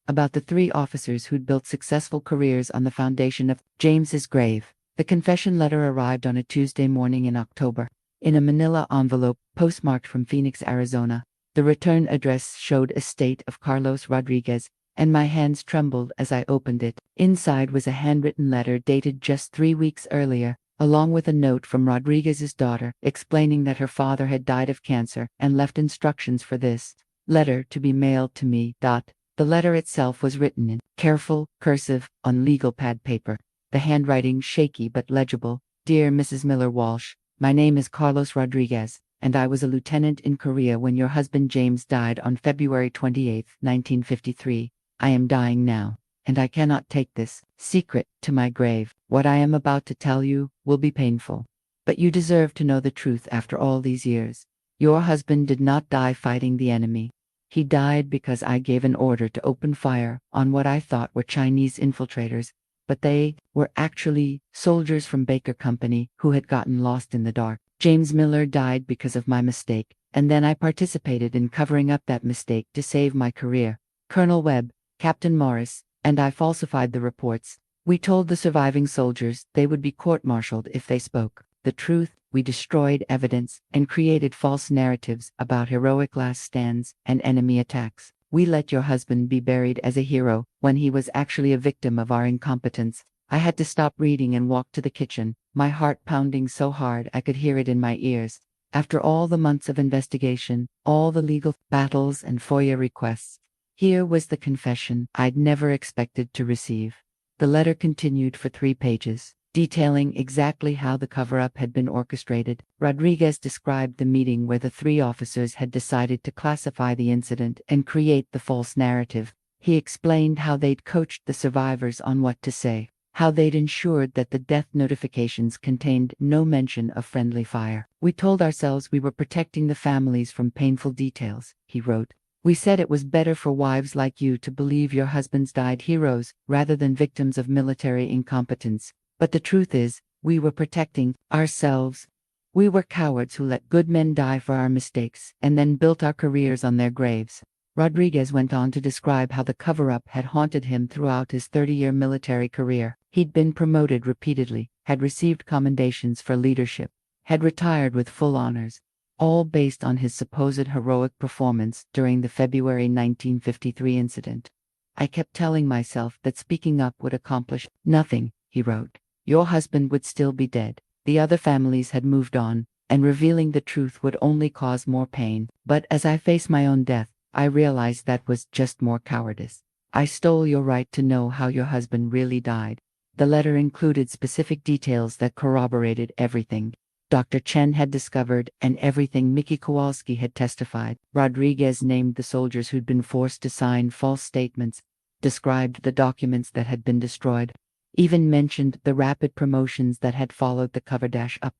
about the 3 officers who'd built successful careers on the foundation of James's grave. The confession letter arrived on a Tuesday morning in October, in a manila envelope postmarked from Phoenix, Arizona. The return address showed estate of Carlos Rodriguez, and my hands trembled as I opened it. Inside was a handwritten letter dated just 3 weeks earlier, along with a note from Rodriguez's daughter explaining that her father had died of cancer and left instructions for this letter to be mailed to me. The letter itself was written in careful cursive on legal pad paper, the handwriting shaky but legible. "Dear Mrs. Miller Walsh, my name is Carlos Rodriguez, and I was a lieutenant in Korea when your husband James died on February 28, 1953. I am dying now, and I cannot take this secret to my grave. What I am about to tell you will be painful, but you deserve to know the truth after all these years. Your husband did not die fighting the enemy. He died because I gave an order to open fire on what I thought were Chinese infiltrators, but they were actually soldiers from Baker Company who had gotten lost in the dark. James Miller died because of my mistake, and then I participated in covering up that mistake to save my career. Colonel Webb, Captain Morris, and I falsified the reports. We told the surviving soldiers they would be court-martialed if they spoke the truth. We destroyed evidence and created false narratives about heroic last stands and enemy attacks. We let your husband be buried as a hero when he was actually a victim of our incompetence." I had to stop reading and walk to the kitchen, my heart pounding so hard I could hear it in my ears. After all the months of investigation, all the legal battles and FOIA requests, here was the confession I'd never expected to receive. The letter continued for 3 pages, detailing exactly how the cover-up had been orchestrated. Rodriguez described the meeting where the 3 officers had decided to classify the incident and create the false narrative. He explained how they'd coached the survivors on what to say, how they'd ensured that the death notifications contained no mention of friendly fire. "We told ourselves we were protecting the families from painful details," he wrote. "We said it was better for wives like you to believe your husbands died heroes rather than victims of military incompetence. But the truth is, we were protecting ourselves. We were cowards who let good men die for our mistakes and then built our careers on their graves." Rodriguez went on to describe how the cover-up had haunted him throughout his 30-year military career. He'd been promoted repeatedly, had received commendations for leadership, had retired with full honors, all based on his supposed heroic performance during the February 1953 incident. "I kept telling myself that speaking up would accomplish nothing," he wrote. "Your husband would still be dead. The other families had moved on, and revealing the truth would only cause more pain. But as I face my own death, I realized that was just more cowardice. I stole your right to know how your husband really died." The letter included specific details that corroborated everything Dr. Chen had discovered and everything Mickey Kowalski had testified. Rodriguez named the soldiers who'd been forced to sign false statements, described the documents that had been destroyed, even mentioned the rapid promotions that had followed the cover dash up.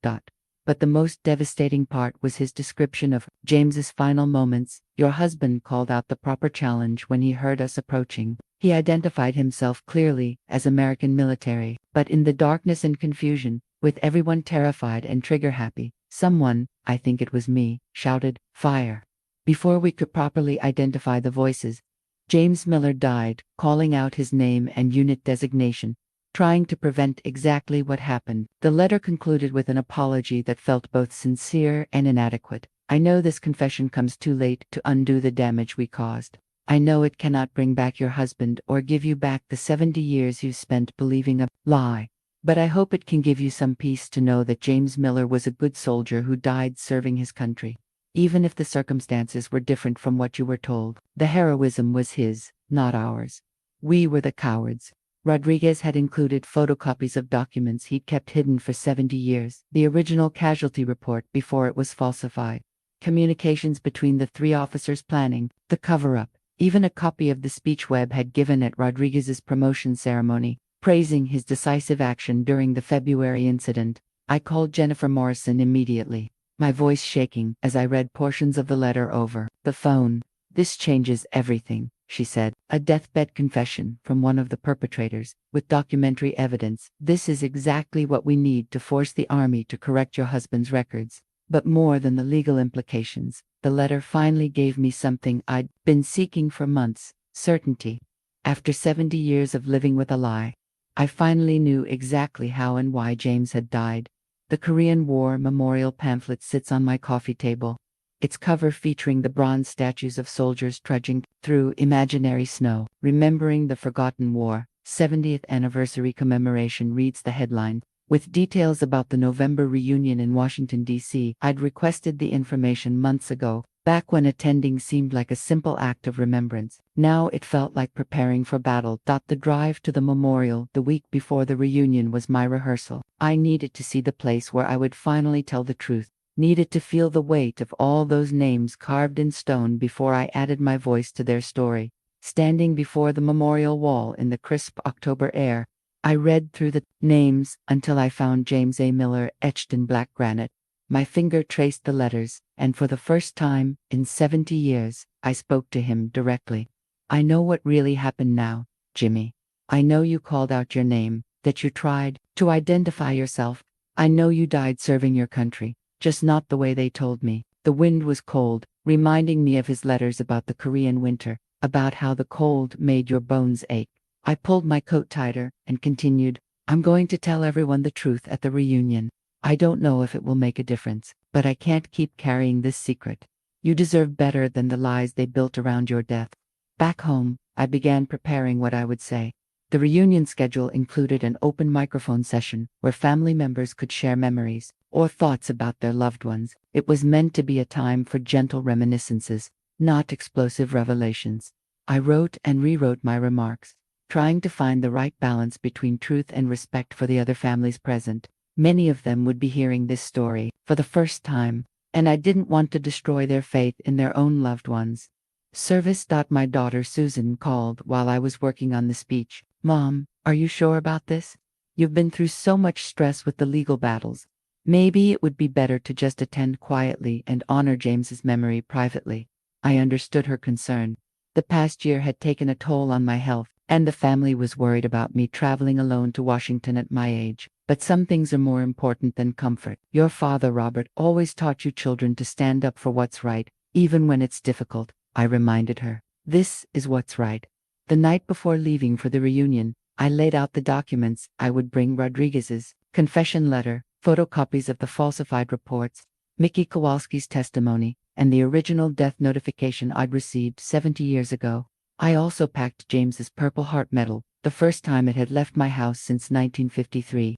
But the most devastating part was his description of James's final moments. Your husband called out the proper challenge when he heard us approaching. He identified himself clearly as American military, but in the darkness and confusion, with everyone terrified and trigger-happy, someone, I think it was me, shouted, "Fire!" Before we could properly identify the voices, James Miller died, calling out his name and unit designation, trying to prevent exactly what happened. The letter concluded with an apology that felt both sincere and inadequate. I know this confession comes too late to undo the damage we caused. I know it cannot bring back your husband or give you back the 70 years you spent believing a lie. But I hope it can give you some peace to know that James Miller was a good soldier who died serving his country. Even if the circumstances were different from what you were told, the heroism was his, not ours. We were the cowards. Rodriguez had included photocopies of documents he'd kept hidden for 70 years, the original casualty report before it was falsified, communications between the three officers planning the cover-up, even a copy of the speech Webb had given at Rodriguez's promotion ceremony, praising his decisive action during the February incident. I called Jennifer Morrison immediately, my voice shaking as I read portions of the letter over the phone. "This changes everything," she said. "A deathbed confession from one of the perpetrators, with documentary evidence. This is exactly what we need to force the army to correct your husband's records." But more than the legal implications, the letter finally gave me something I'd been seeking for months: certainty. After 70 years of living with a lie, I finally knew exactly how and why James had died. The Korean War memorial pamphlet sits on my coffee table, its cover featuring the bronze statues of soldiers trudging through imaginary snow. "Remembering the Forgotten War, 70th Anniversary Commemoration" reads the headline, with details about the November reunion in Washington, D.C. I'd requested the information months ago, back when attending seemed like a simple act of remembrance. Now it felt like preparing for battle. The drive to the memorial the week before the reunion was my rehearsal. I needed to see the place where I would finally tell the truth, needed to feel the weight of all those names carved in stone before I added my voice to their story. Standing before the memorial wall in the crisp October air, I read through the names until I found James A. Miller etched in black granite. My finger traced the letters, and for the first time in 70 years, I spoke to him directly. "I know what really happened now, Jimmy. I know you called out your name, that you tried to identify yourself. I know you died serving your country, just not the way they told me." The wind was cold, reminding me of his letters about the Korean winter, about how the cold made your bones ache. I pulled my coat tighter and continued, "I'm going to tell everyone the truth at the reunion. I don't know if it will make a difference, but I can't keep carrying this secret. You deserve better than the lies they built around your death." Back home, I began preparing what I would say. The reunion schedule included an open microphone session where family members could share memories or thoughts about their loved ones. It was meant to be a time for gentle reminiscences, not explosive revelations. I wrote and rewrote my remarks, trying to find the right balance between truth and respect for the other families present. Many of them would be hearing this story for the first time, and I didn't want to destroy their faith in their own loved ones. Service. My daughter Susan called while I was working on the speech. "Mom, are you sure about this? You've been through so much stress with the legal battles. Maybe it would be better to just attend quietly and honor James's memory privately." I understood her concern. The past year had taken a toll on my health, and the family was worried about me traveling alone to Washington at my age. But some things are more important than comfort. "Your father, Robert, always taught you children to stand up for what's right, even when it's difficult," I reminded her. "This is what's right." The night before leaving for the reunion, I laid out the documents I would bring: Rodriguez's confession letter, photocopies of the falsified reports, Mickey Kowalski's testimony, and the original death notification I'd received 70 years ago. I also packed James's Purple Heart medal, the first time it had left my house since 1953.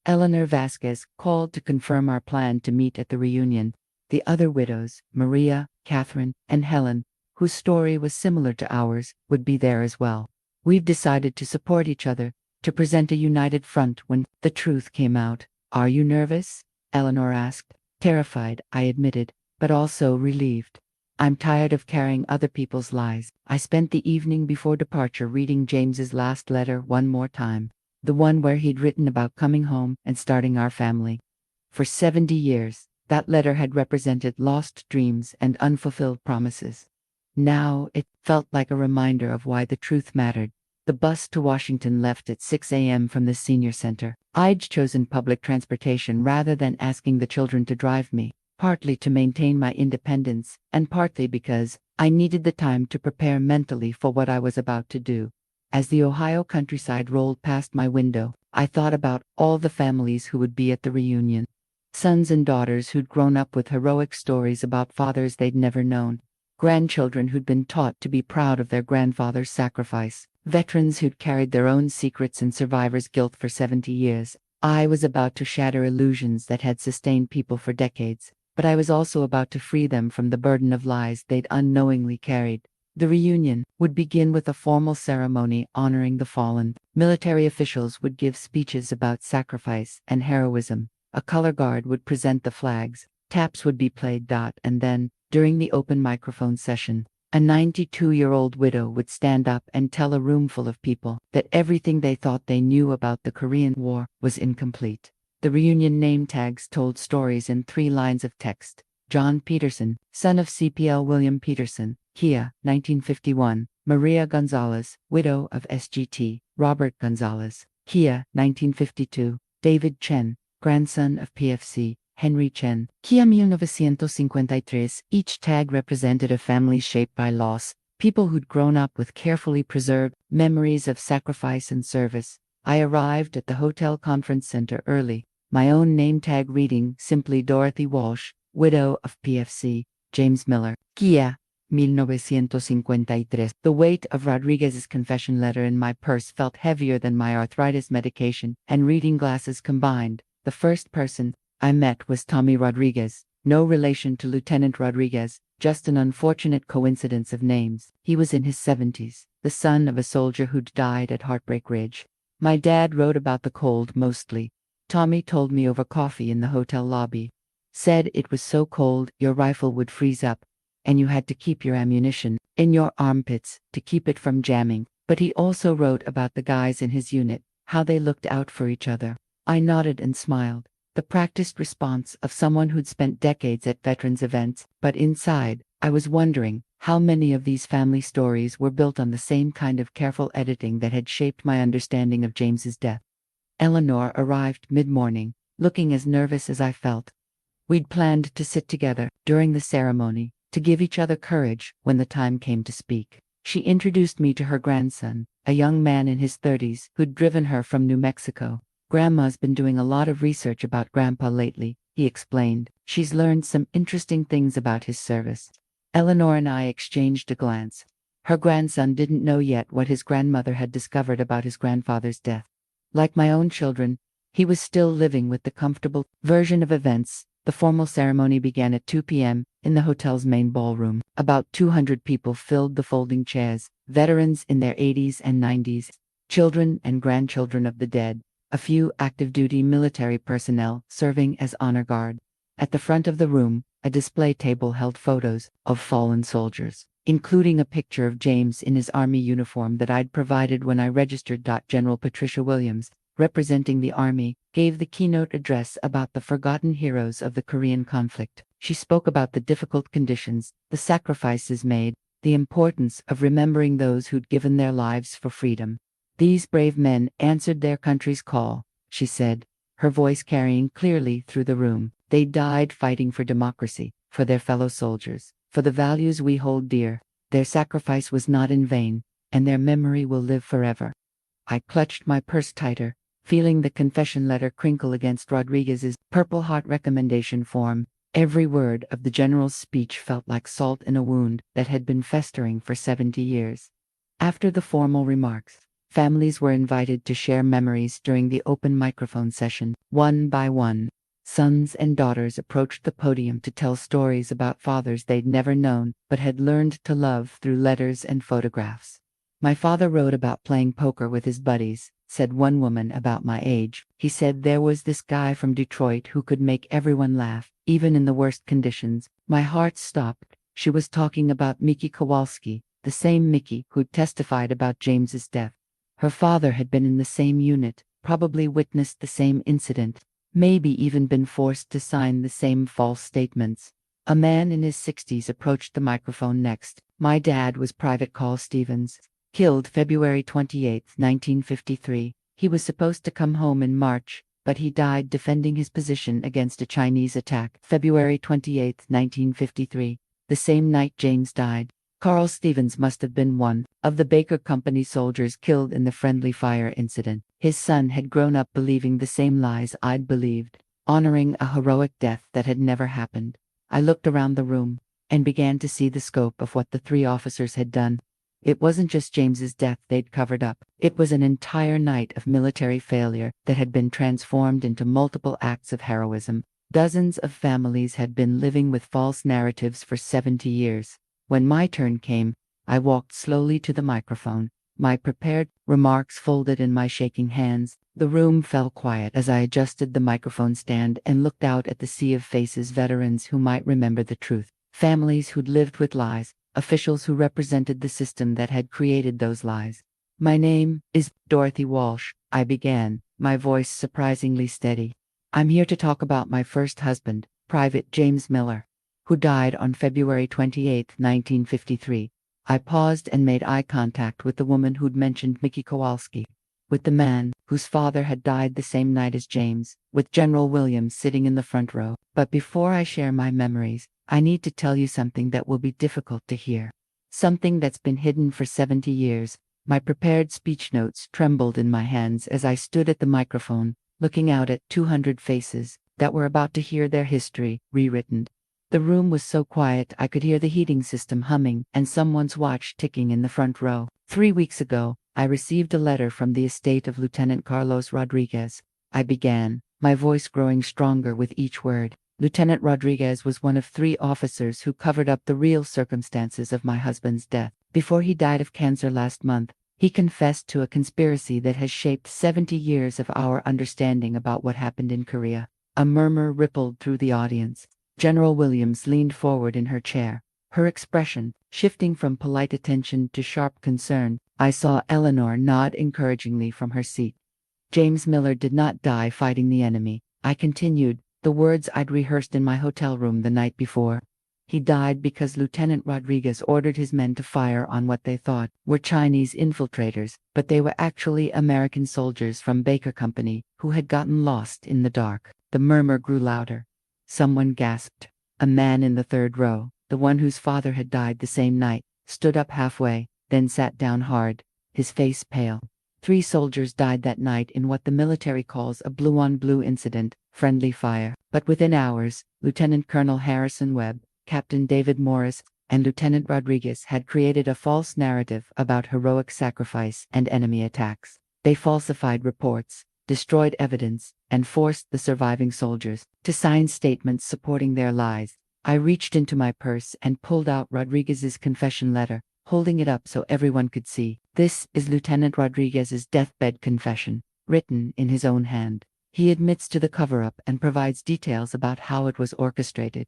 Eleanor Vasquez called to confirm our plan to meet at the reunion. The other widows, Maria, Catherine, and Helen, whose story was similar to ours, would be there as well. "We've decided to support each other, to present a united front when the truth came out." "Are you nervous?" Eleanor asked. "Terrified," I admitted, but also relieved. "I'm tired of carrying other people's lies." I spent the evening before departure reading James's last letter one more time. the one where he'd written about coming home and starting our family. For 70 years, that letter had represented lost dreams and unfulfilled promises. Now it felt like a reminder of why the truth mattered. The bus to Washington left at 6 a.m. from the senior center. I'd chosen public transportation rather than asking the children to drive me, partly to maintain my independence, and partly because I needed the time to prepare mentally for what I was about to do. As the Ohio countryside rolled past my window, I thought about all the families who would be at the reunion. Sons and daughters who'd grown up with heroic stories about fathers they'd never known. Grandchildren who'd been taught to be proud of their grandfather's sacrifice. Veterans who'd carried their own secrets and survivor's guilt for 70 years. I was about to shatter illusions that had sustained people for decades, but I was also about to free them from the burden of lies they'd unknowingly carried. The reunion would begin with a formal ceremony honoring the fallen. Military officials would give speeches about sacrifice and heroism. A color guard would present the flags. Taps would be played. And then, during the open microphone session, a 92-year-old widow would stand up and tell a room full of people that everything they thought they knew about the Korean War was incomplete. The reunion name tags told stories in 3 lines of text. John Peterson, son of CPL William Peterson, Kia, 1951. Maria Gonzalez, widow of SGT, Robert Gonzalez, Kia, 1952. David Chen, grandson of PFC, Henry Chen, Kia 1953. Each tag represented a family shaped by loss, people who'd grown up with carefully preserved memories of sacrifice and service. I arrived at the hotel conference center early, my own name tag reading simply Dorothy Walsh, widow of PFC, James Miller, Kia, 1953. The weight of Rodriguez's confession letter in my purse felt heavier than my arthritis medication and reading glasses combined. The first person I met was Tommy Rodriguez, no relation to Lieutenant Rodriguez, just an unfortunate coincidence of names. He was in his 70s, the son of a soldier who'd died at Heartbreak Ridge. My dad wrote about the cold mostly. Tommy told me over coffee in the hotel lobby. Said it was so cold your rifle would freeze up, and you had to keep your ammunition in your armpits to keep it from jamming. But he also wrote about the guys in his unit, how they looked out for each other. I nodded and smiled, the practiced response of someone who'd spent decades at veterans events, but inside, I was wondering how many of these family stories were built on the same kind of careful editing that had shaped my understanding of James's death. Eleanor arrived mid-morning, looking as nervous as I felt. We'd planned to sit together during the ceremony, to give each other courage when the time came to speak. She introduced me to her grandson, a young man in his 30s who'd driven her from New Mexico. Grandma's been doing a lot of research about Grandpa lately, he explained. She's learned some interesting things about his service. Eleanor and I exchanged a glance. Her grandson didn't know yet what his grandmother had discovered about his grandfather's death. Like my own children, he was still living with the comfortable version of events. The formal ceremony began at 2 p.m. in the hotel's main ballroom. About 200 people filled the folding chairs, veterans in their 80s and 90s, children and grandchildren of the dead, a few active-duty military personnel serving as honor guard. At the front of the room, a display table held photos of fallen soldiers, including a picture of James in his Army uniform that I'd provided when I registered. General Patricia Williams, representing the Army, gave the keynote address about the forgotten heroes of the Korean conflict. She spoke about the difficult conditions, the sacrifices made, the importance of remembering those who'd given their lives for freedom. These brave men answered their country's call, she said, her voice carrying clearly through the room. They died fighting for democracy, for their fellow soldiers, for the values we hold dear. Their sacrifice was not in vain, and their memory will live forever. I clutched my purse tighter, feeling the confession letter crinkle against Rodriguez's Purple Heart recommendation form. Every word of the general's speech felt like salt in a wound that had been festering for 70 years. After the formal remarks, families were invited to share memories during the open microphone session. One by one, sons and daughters approached the podium to tell stories about fathers they'd never known but had learned to love through letters and photographs. My father wrote about playing poker with his buddies, said one woman about my age. He said there was this guy from Detroit who could make everyone laugh, even in the worst conditions. My heart stopped. She was talking about Mickey Kowalski, the same Mickey who'd testified about James's death. Her father had been in the same unit, probably witnessed the same incident, maybe even been forced to sign the same false statements. A man in his 60s approached the microphone next. My dad was Private Call Stevens, killed February 28, 1953. He was supposed to come home in March, but he died defending his position against a Chinese attack. February 28, 1953, the same night James died. Carl Stevens must have been one of the Baker Company soldiers killed in the friendly fire incident. His son had grown up believing the same lies I'd believed, honoring a heroic death that had never happened. I looked around the room and began to see the scope of what the three officers had done. It wasn't just James's death they'd covered up. It was an entire night of military failure that had been transformed into multiple acts of heroism. Dozens of families had been living with false narratives for 70 years. When my turn came, I walked slowly to the microphone, my prepared remarks folded in my shaking hands. The room fell quiet as I adjusted the microphone stand and looked out at the sea of faces, veterans who might remember the truth, families who'd lived with lies, officials who represented the system that had created those lies. My name is Dorothy Walsh, I began, my voice surprisingly steady. I'm here to talk about my first husband, Private James Miller, who died on February 28, 1953. I paused and made eye contact with the woman who'd mentioned Mickey Kowalski, with the man whose father had died the same night as James, with General Williams sitting in the front row. But before I share my memories, I need to tell you something that will be difficult to hear. Something that's been hidden for 70 years. My prepared speech notes trembled in my hands as I stood at the microphone, looking out at 200 faces that were about to hear their history rewritten. The room was so quiet I could hear the heating system humming and someone's watch ticking in the front row. 3 weeks ago, I received a letter from the estate of Lieutenant Carlos Rodriguez. I began, my voice growing stronger with each word. Lieutenant Rodriguez was one of 3 officers who covered up the real circumstances of my husband's death. Before he died of cancer last month, he confessed to a conspiracy that has shaped 70 years of our understanding about what happened in Korea. A murmur rippled through the audience. General Williams leaned forward in her chair, her expression shifting from polite attention to sharp concern. I saw Eleanor nod encouragingly from her seat. James Miller did not die fighting the enemy, I continued, the words I'd rehearsed in my hotel room the night before. He died because Lieutenant Rodriguez ordered his men to fire on what they thought were Chinese infiltrators, but they were actually American soldiers from Baker Company who had gotten lost in the dark. The murmur grew louder. Someone gasped. A man in the third row, the one whose father had died the same night, stood up halfway, then sat down hard, his face pale. 3 soldiers died that night in what the military calls a blue-on-blue incident, friendly fire. But within hours, Lieutenant Colonel Harrison Webb, Captain David Morris, and Lieutenant Rodriguez had created a false narrative about heroic sacrifice and enemy attacks. They falsified reports, destroyed evidence, and forced the surviving soldiers to sign statements supporting their lies. I reached into my purse and pulled out Rodriguez's confession letter, holding it up so everyone could see. This is Lieutenant Rodriguez's deathbed confession, written in his own hand. He admits to the cover-up and provides details about how it was orchestrated.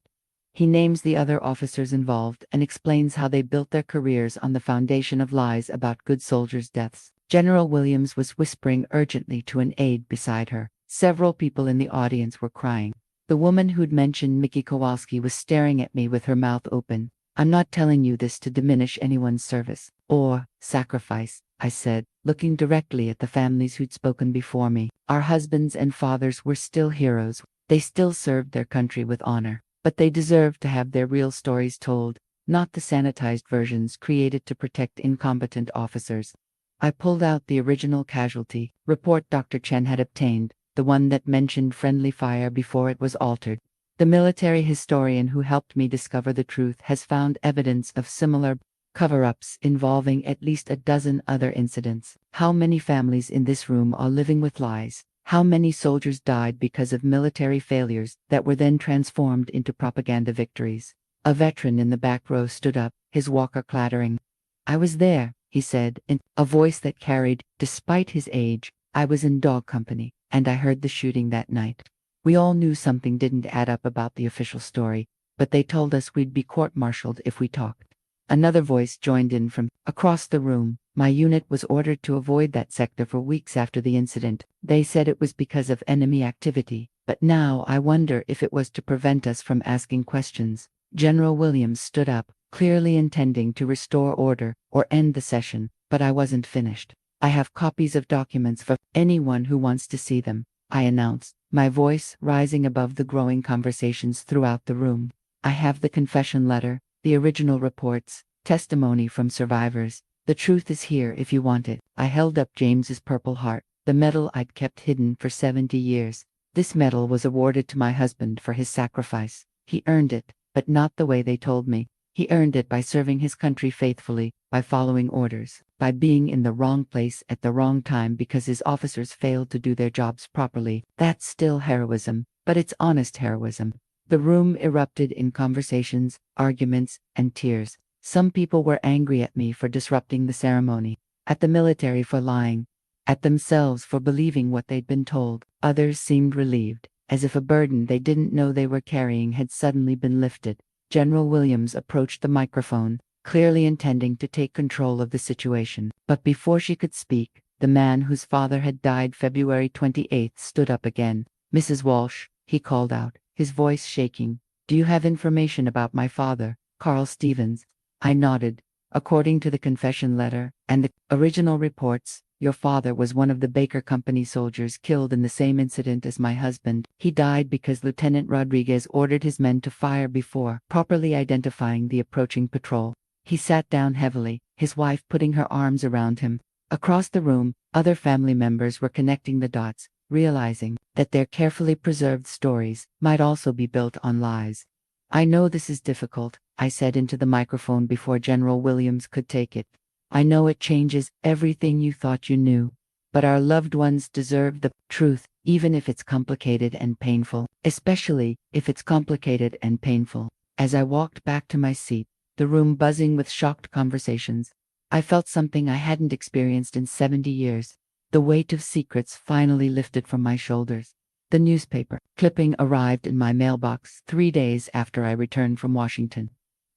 He names the other officers involved and explains how they built their careers on the foundation of lies about good soldiers' deaths. General Williams was whispering urgently to an aide beside her. Several people in the audience were crying. The woman who'd mentioned Mickey Kowalski was staring at me with her mouth open. I'm not telling you this to diminish anyone's service or sacrifice, I said, looking directly at the families who'd spoken before me. Our husbands and fathers were still heroes. They still served their country with honor. But they deserved to have their real stories told, not the sanitized versions created to protect incompetent officers. I pulled out the original casualty report Dr. Chen had obtained, the one that mentioned friendly fire before it was altered. The military historian who helped me discover the truth has found evidence of similar cover-ups involving at least a dozen other incidents. How many families in this room are living with lies? How many soldiers died because of military failures that were then transformed into propaganda victories? A veteran in the back row stood up, his walker clattering. I was there, he said, in a voice that carried, despite his age. I was in dog company, and I heard the shooting that night. We all knew something didn't add up about the official story, but they told us we'd be court-martialed if we talked. Another voice joined in from across the room. My unit was ordered to avoid that sector for weeks after the incident. They said it was because of enemy activity, but now I wonder if it was to prevent us from asking questions. General Williams stood up, clearly intending to restore order or end the session, but I wasn't finished. I have copies of documents for anyone who wants to see them, I announced, my voice rising above the growing conversations throughout the room. I have the confession letter, the original reports, testimony from survivors. The truth is here if you want it. I held up James's Purple Heart, the medal I'd kept hidden for 70 years. This medal was awarded to my husband for his sacrifice. He earned it, but not the way they told me. He earned it by serving his country faithfully, by following orders, by being in the wrong place at the wrong time because his officers failed to do their jobs properly. That's still heroism, but it's honest heroism. The room erupted in conversations, arguments, and tears. Some people were angry at me for disrupting the ceremony, at the military for lying, at themselves for believing what they'd been told. Others seemed relieved, as if a burden they didn't know they were carrying had suddenly been lifted. General Williams approached the microphone, clearly intending to take control of the situation. But before she could speak, the man whose father had died February 28th stood up again. "Mrs. Walsh," he called out, his voice shaking. "Do you have information about my father, Carl Stevens?" I nodded. "According to the confession letter and the original reports, your father was one of the Baker Company soldiers killed in the same incident as my husband. He died because Lieutenant Rodriguez ordered his men to fire before properly identifying the approaching patrol." He sat down heavily, his wife putting her arms around him. Across the room, other family members were connecting the dots, realizing that their carefully preserved stories might also be built on lies. "I know this is difficult," I said into the microphone before General Williams could take it. "I know it changes everything you thought you knew. But our loved ones deserve the truth, even if it's complicated and painful, especially if it's complicated and painful." As I walked back to my seat, the room buzzing with shocked conversations, I felt something I hadn't experienced in 70 years. The weight of secrets finally lifted from my shoulders. The newspaper clipping arrived in my mailbox 3 days after I returned from Washington.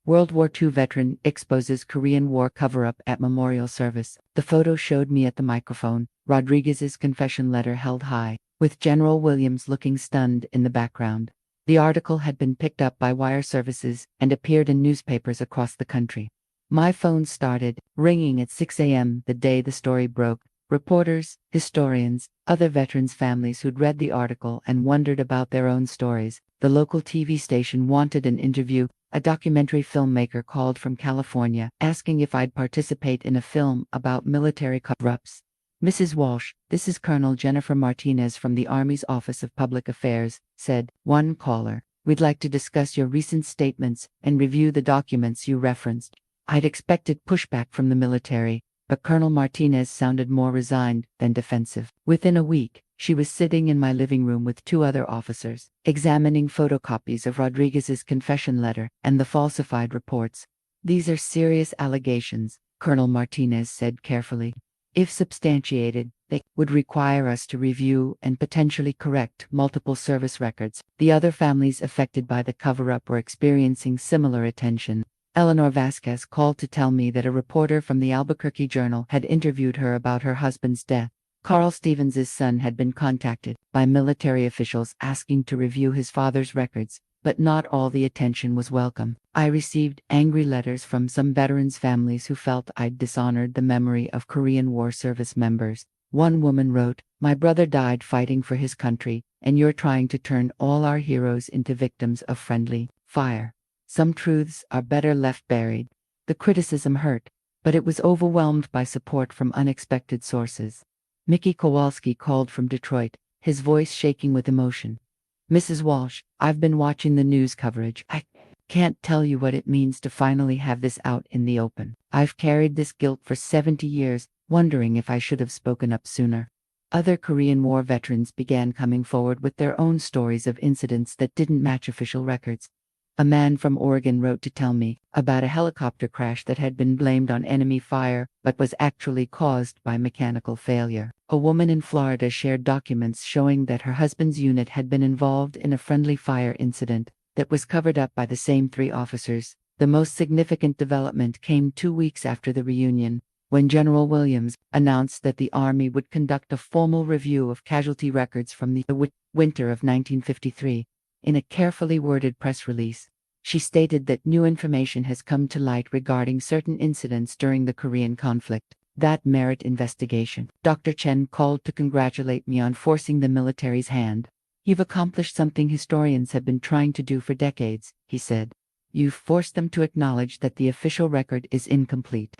World War II veteran exposes Korean War cover-up at memorial service. The photo showed me at the microphone, Rodriguez's confession letter held high, with General Williams looking stunned in the background. The article had been picked up by wire services and appeared in newspapers across the country. My phone started ringing at 6 a.m. the day the story broke. Reporters, historians, other veterans' families who'd read the article and wondered about their own stories. The local TV station wanted an interview. A documentary filmmaker called from California, asking if I'd participate in a film about military cover-ups. "Mrs. Walsh, this is Colonel Jennifer Martinez from the Army's Office of Public Affairs," said one caller. "We'd like to discuss your recent statements and review the documents you referenced." I'd expected pushback from the military, but Colonel Martinez sounded more resigned than defensive. Within a week, she was sitting in my living room with 2 other officers, examining photocopies of Rodriguez's confession letter and the falsified reports. "These are serious allegations," Colonel Martinez said carefully. "If substantiated, they would require us to review and potentially correct multiple service records." The other families affected by the cover-up were experiencing similar attention. Eleanor Vasquez called to tell me that a reporter from the Albuquerque Journal had interviewed her about her husband's death. Carl Stevens' son had been contacted by military officials asking to review his father's records, but not all the attention was welcome. I received angry letters from some veterans' families who felt I'd dishonored the memory of Korean War service members. One woman wrote, "My brother died fighting for his country, and you're trying to turn all our heroes into victims of friendly fire. Some truths are better left buried." The criticism hurt, but it was overwhelmed by support from unexpected sources. Mickey Kowalski called from Detroit, his voice shaking with emotion. "Mrs. Walsh, I've been watching the news coverage. I can't tell you what it means to finally have this out in the open. I've carried this guilt for 70 years, wondering if I should have spoken up sooner." Other Korean War veterans began coming forward with their own stories of incidents that didn't match official records. A man from Oregon wrote to tell me about a helicopter crash that had been blamed on enemy fire but was actually caused by mechanical failure. A woman in Florida shared documents showing that her husband's unit had been involved in a friendly fire incident that was covered up by the same 3 officers. The most significant development came 2 weeks after the reunion, when General Williams announced that the Army would conduct a formal review of casualty records from the winter of 1953. In a carefully worded press release, she stated that new information has come to light regarding certain incidents during the Korean conflict that merit investigation. Dr. Chen called to congratulate me on forcing the military's hand. "You've accomplished something historians have been trying to do for decades," he said. "You've forced them to acknowledge that the official record is incomplete."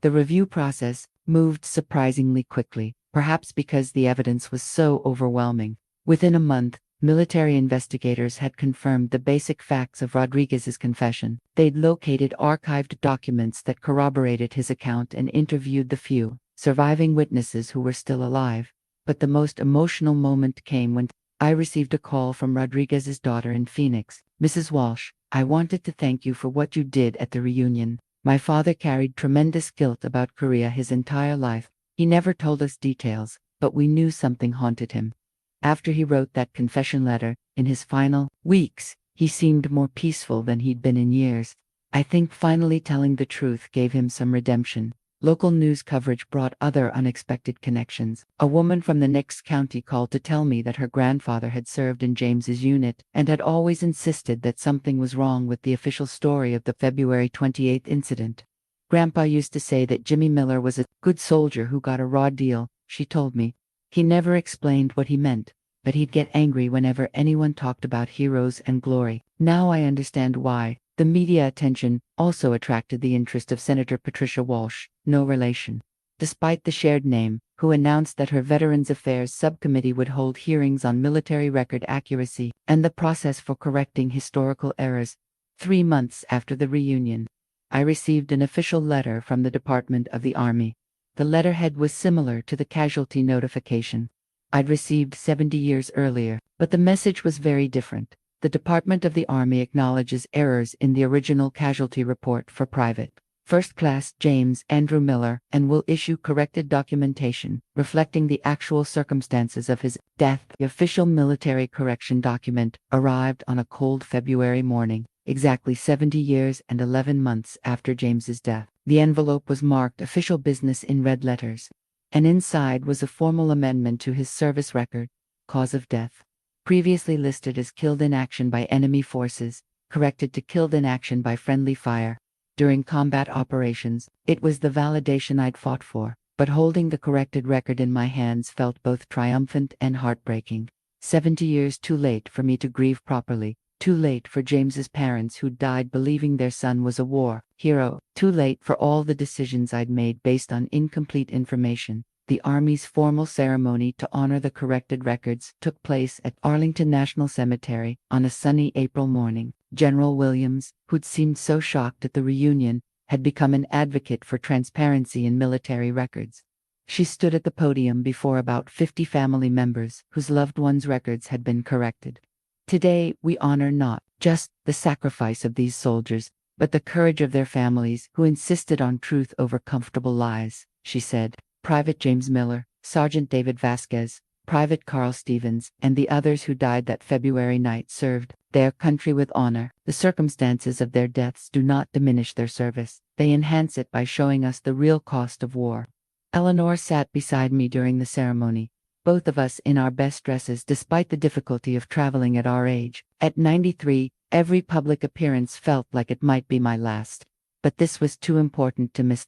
The review process moved surprisingly quickly, perhaps because the evidence was so overwhelming. Within a month, military investigators had confirmed the basic facts of Rodriguez's confession. They'd located archived documents that corroborated his account and interviewed the few surviving witnesses who were still alive. But the most emotional moment came when I received a call from Rodriguez's daughter in Phoenix. "Mrs. Walsh, I wanted to thank you for what you did at the reunion. My father carried tremendous guilt about Korea his entire life. He never told us details, but we knew something haunted him. After he wrote that confession letter, in his final weeks, he seemed more peaceful than he'd been in years. I think finally telling the truth gave him some redemption." Local news coverage brought other unexpected connections. A woman from the next county called to tell me that her grandfather had served in James's unit and had always insisted that something was wrong with the official story of the February 28th incident. "Grandpa used to say that Jimmy Miller was a good soldier who got a raw deal," she told me. "He never explained what he meant, but he'd get angry whenever anyone talked about heroes and glory. Now I understand why." The media attention also attracted the interest of Senator Patricia Walsh, no relation, despite the shared name, who announced that her Veterans Affairs Subcommittee would hold hearings on military record accuracy and the process for correcting historical errors. 3 months after the reunion, I received an official letter from the Department of the Army. The letterhead was similar to the casualty notification I'd received 70 years earlier, but the message was very different. The Department of the Army acknowledges errors in the original casualty report for Private First Class James Andrew Miller and will issue corrected documentation reflecting the actual circumstances of his death. The official military correction document arrived on a cold February morning, exactly 70 years and 11 months after James's death. The envelope was marked "Official Business" in red letters, and inside was a formal amendment to his service record. Cause of death, previously listed as killed in action by enemy forces, corrected to killed in action by friendly fire during combat operations. It was the validation I'd fought for, but holding the corrected record in my hands felt both triumphant and heartbreaking. 70 years too late for me to grieve properly, too late for James's parents who died believing their son was a war hero, too late for all the decisions I'd made based on incomplete information. The Army's formal ceremony to honor the corrected records took place at Arlington National Cemetery on a sunny April morning. General Williams, who'd seemed so shocked at the reunion, had become an advocate for transparency in military records. She stood at the podium before about 50 family members whose loved ones' records had been corrected. "Today, we honor not just the sacrifice of these soldiers, but the courage of their families who insisted on truth over comfortable lies," she said. Private James Miller, Sergeant David Vasquez, Private Carl Stevens, and the others who died that February night served their country with honor. The circumstances of their deaths do not diminish their service. They enhance it by showing us the real cost of war. Eleanor sat beside me during the ceremony, both of us in our best dresses despite the difficulty of traveling at our age. At 93, every public appearance felt like it might be my last. But this was too important to miss.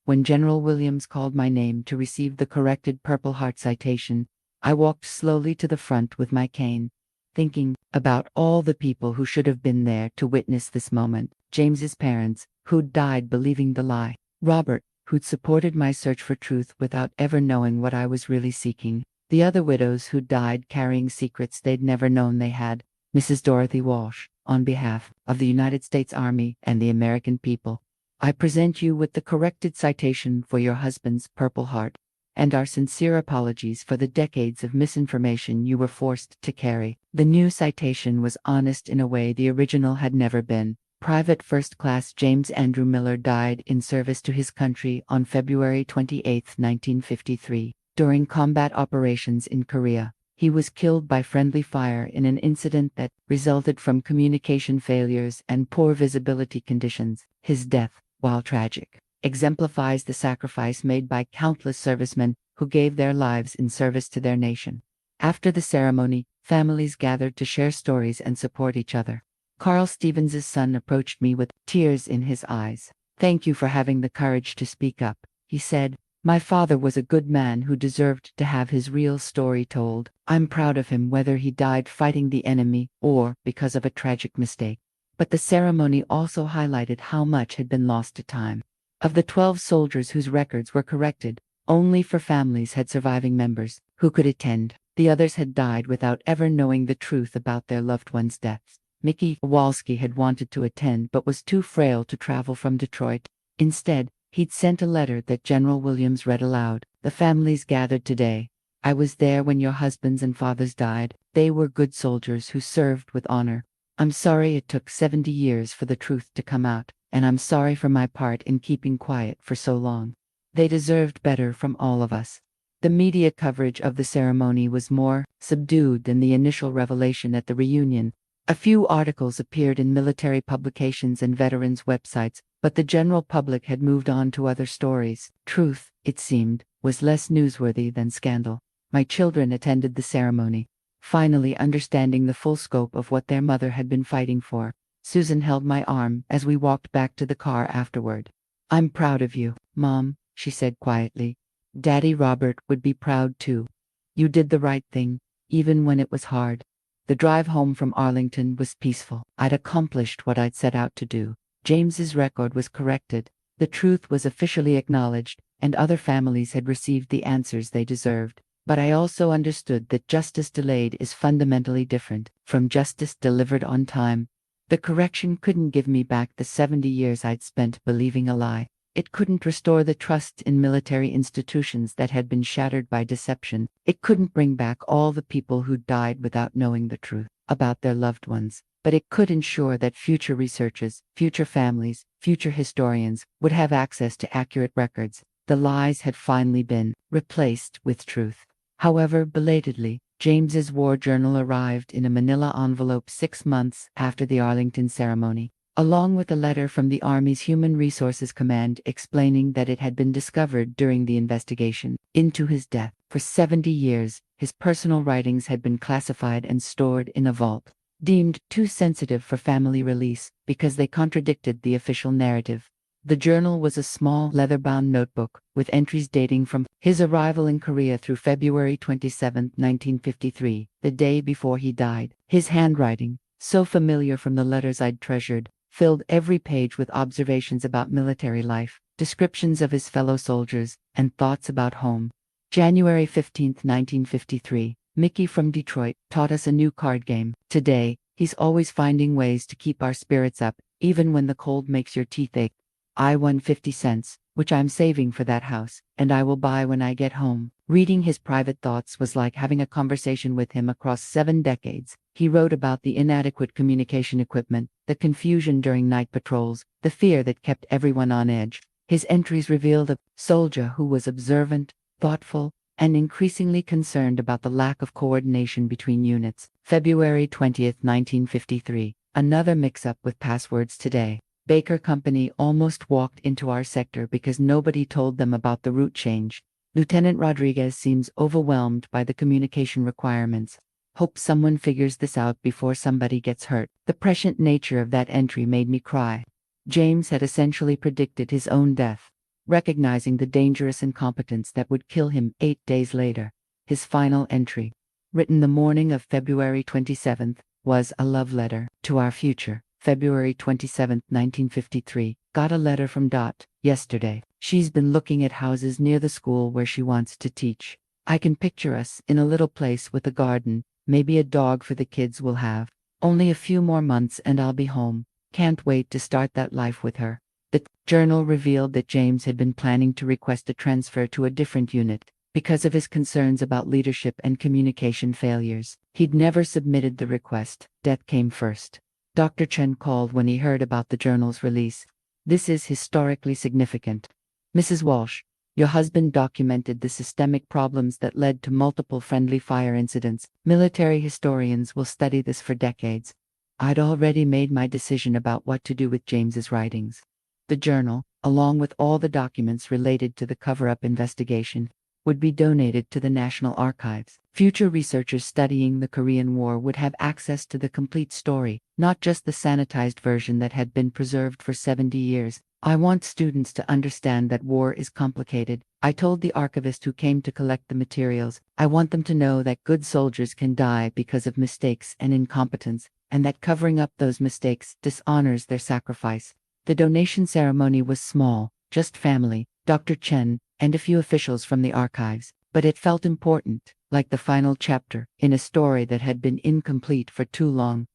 When General Williams called my name to receive the corrected Purple Heart citation, I walked slowly to the front with my cane, thinking about all the people who should have been there to witness this moment. James's parents, who'd died believing the lie. Robert, who'd supported my search for truth without ever knowing what I was really seeking. The other widows who'd died carrying secrets they'd never known they had. Mrs. Dorothy Walsh, on behalf of the United States Army and the American people, I present you with the corrected citation for your husband's Purple Heart, and our sincere apologies for the decades of misinformation you were forced to carry. The new citation was honest in a way the original had never been. Private First Class James Andrew Miller died in service to his country on February 28, 1953, during combat operations in Korea. He was killed by friendly fire in an incident that resulted from communication failures and poor visibility conditions. His death, while tragic, exemplifies the sacrifice made by countless servicemen who gave their lives in service to their nation. After the ceremony, families gathered to share stories and support each other. Carl Stevens's son approached me with tears in his eyes. "Thank you for having the courage to speak up," he said. "My father was a good man who deserved to have his real story told. I'm proud of him whether he died fighting the enemy or because of a tragic mistake." But the ceremony also highlighted how much had been lost to time. Of the 12 soldiers whose records were corrected, only 4 families had surviving members who could attend. The others had died without ever knowing the truth about their loved ones' deaths. Mickey Kowalski had wanted to attend but was too frail to travel from Detroit. Instead, he'd sent a letter that General Williams read aloud. "The families gathered today. I was there when your husbands and fathers died. They were good soldiers who served with honor. I'm sorry it took 70 years for the truth to come out, and I'm sorry for my part in keeping quiet for so long. They deserved better from all of us." The media coverage of the ceremony was more subdued than the initial revelation at the reunion. A few articles appeared in military publications and veterans' websites, but the general public had moved on to other stories. Truth, it seemed, was less newsworthy than scandal. My children attended the ceremony, finally understanding the full scope of what their mother had been fighting for. Susan held my arm as we walked back to the car afterward. "I'm proud of you, Mom," she said quietly. "Daddy Robert would be proud too. You did the right thing, even when it was hard." The drive home from Arlington was peaceful. I'd accomplished what I'd set out to do. James's record was corrected, the truth was officially acknowledged, and other families had received the answers they deserved. But I also understood that justice delayed is fundamentally different from justice delivered on time. The correction couldn't give me back the 70 years I'd spent believing a lie. It couldn't restore the trust in military institutions that had been shattered by deception. It couldn't bring back all the people who died without knowing the truth about their loved ones. But it could ensure that future researchers, future families, future historians would have access to accurate records. The lies had finally been replaced with truth. However, belatedly, James's war journal arrived in a manila envelope 6 months after the Arlington ceremony, along with a letter from the Army's Human Resources Command explaining that it had been discovered during the investigation into his death. For 70 years, his personal writings had been classified and stored in a vault, deemed too sensitive for family release because they contradicted the official narrative. The journal was a small leather-bound notebook with entries dating from his arrival in Korea through February 27, 1953, the day before he died. His handwriting, so familiar from the letters I'd treasured, filled every page with observations about military life, descriptions of his fellow soldiers, and thoughts about home. January 15, 1953. Mickey from Detroit taught us a new card game. Today, he's always finding ways to keep our spirits up, even when the cold makes your teeth ache. I won 50 cents, which I'm saving for that house, and I will buy when I get home. Reading his private thoughts was like having a conversation with him across 7 decades. He wrote about the inadequate communication equipment, the confusion during night patrols, the fear that kept everyone on edge. His entries revealed a soldier who was observant, thoughtful, and increasingly concerned about the lack of coordination between units. February 20, 1953. Another mix-up with passwords today. Baker Company almost walked into our sector because nobody told them about the route change. Lieutenant Rodriguez seems overwhelmed by the communication requirements. Hope someone figures this out before somebody gets hurt. The prescient nature of that entry made me cry. James had essentially predicted his own death, recognizing the dangerous incompetence that would kill him 8 days later. His final entry, written the morning of February 27th, was a love letter to our future. February 27, 1953. Got a letter from Dot yesterday. She's been looking at houses near the school where she wants to teach. I can picture us in a little place with a garden, maybe a dog for the kids will have. Only a few more months and I'll be home. Can't wait to start that life with her. The journal revealed that James had been planning to request a transfer to a different unit because of his concerns about leadership and communication failures. He'd never submitted the request. Death came first. Dr. Chen called when he heard about the journal's release. This is historically significant. Mrs. Walsh, Your husband documented the systemic problems that led to multiple friendly fire incidents. Military historians will study this for decades. I'd already made my decision about what to do with James's writings. The journal, along with all the documents related to the cover-up investigation, would be donated to the National Archives. Future researchers studying the Korean War would have access to the complete story, not just the sanitized version that had been preserved for 70 years. I want students to understand that war is complicated. I told the archivist who came to collect the materials, I want them to know that good soldiers can die because of mistakes and incompetence, and that covering up those mistakes dishonors their sacrifice. The donation ceremony was small, just family, Dr. Chen, and a few officials from the archives, but it felt important, like the final chapter in a story that had been incomplete for too long.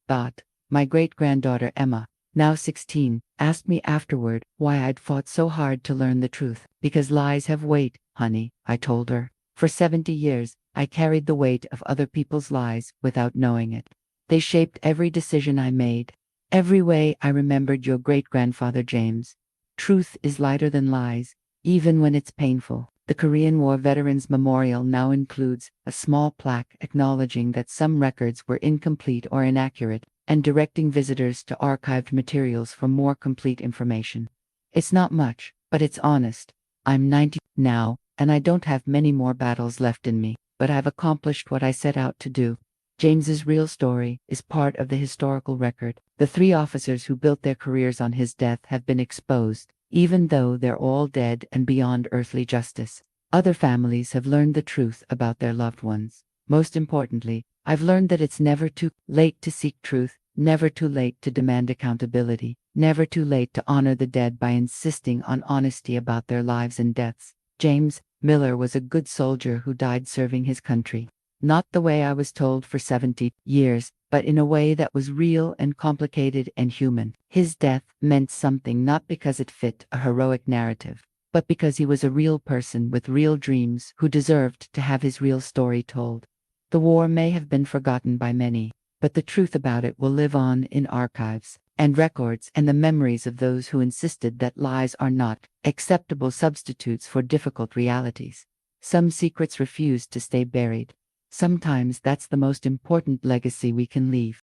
My great-granddaughter Emma, now 16, asked me afterward why I'd fought so hard to learn the truth. Because lies have weight, honey, I told her. For 70 years, I carried the weight of other people's lies without knowing it. They shaped every decision I made, every way I remembered your great-grandfather James. Truth is lighter than lies, even when it's painful. The Korean War Veterans Memorial now includes a small plaque acknowledging that some records were incomplete or inaccurate, and directing visitors to archived materials for more complete information. It's not much, but it's honest. I'm 90 now, and I don't have many more battles left in me, but I've accomplished what I set out to do. James's real story is part of the historical record. The 3 officers who built their careers on his death have been exposed, even though they're all dead and beyond earthly justice. Other families have learned the truth about their loved ones. Most importantly, I've learned that it's never too late to seek truth, never too late to demand accountability, never too late to honor the dead by insisting on honesty about their lives and deaths. James Miller was a good soldier who died serving his country. Not the way I was told for 70 years, but in a way that was real and complicated and human. His death meant something not because it fit a heroic narrative, but because he was a real person with real dreams who deserved to have his real story told. The war may have been forgotten by many, but the truth about it will live on in archives and records and the memories of those who insisted that lies are not acceptable substitutes for difficult realities. Some secrets refuse to stay buried. Sometimes that's the most important legacy we can leave.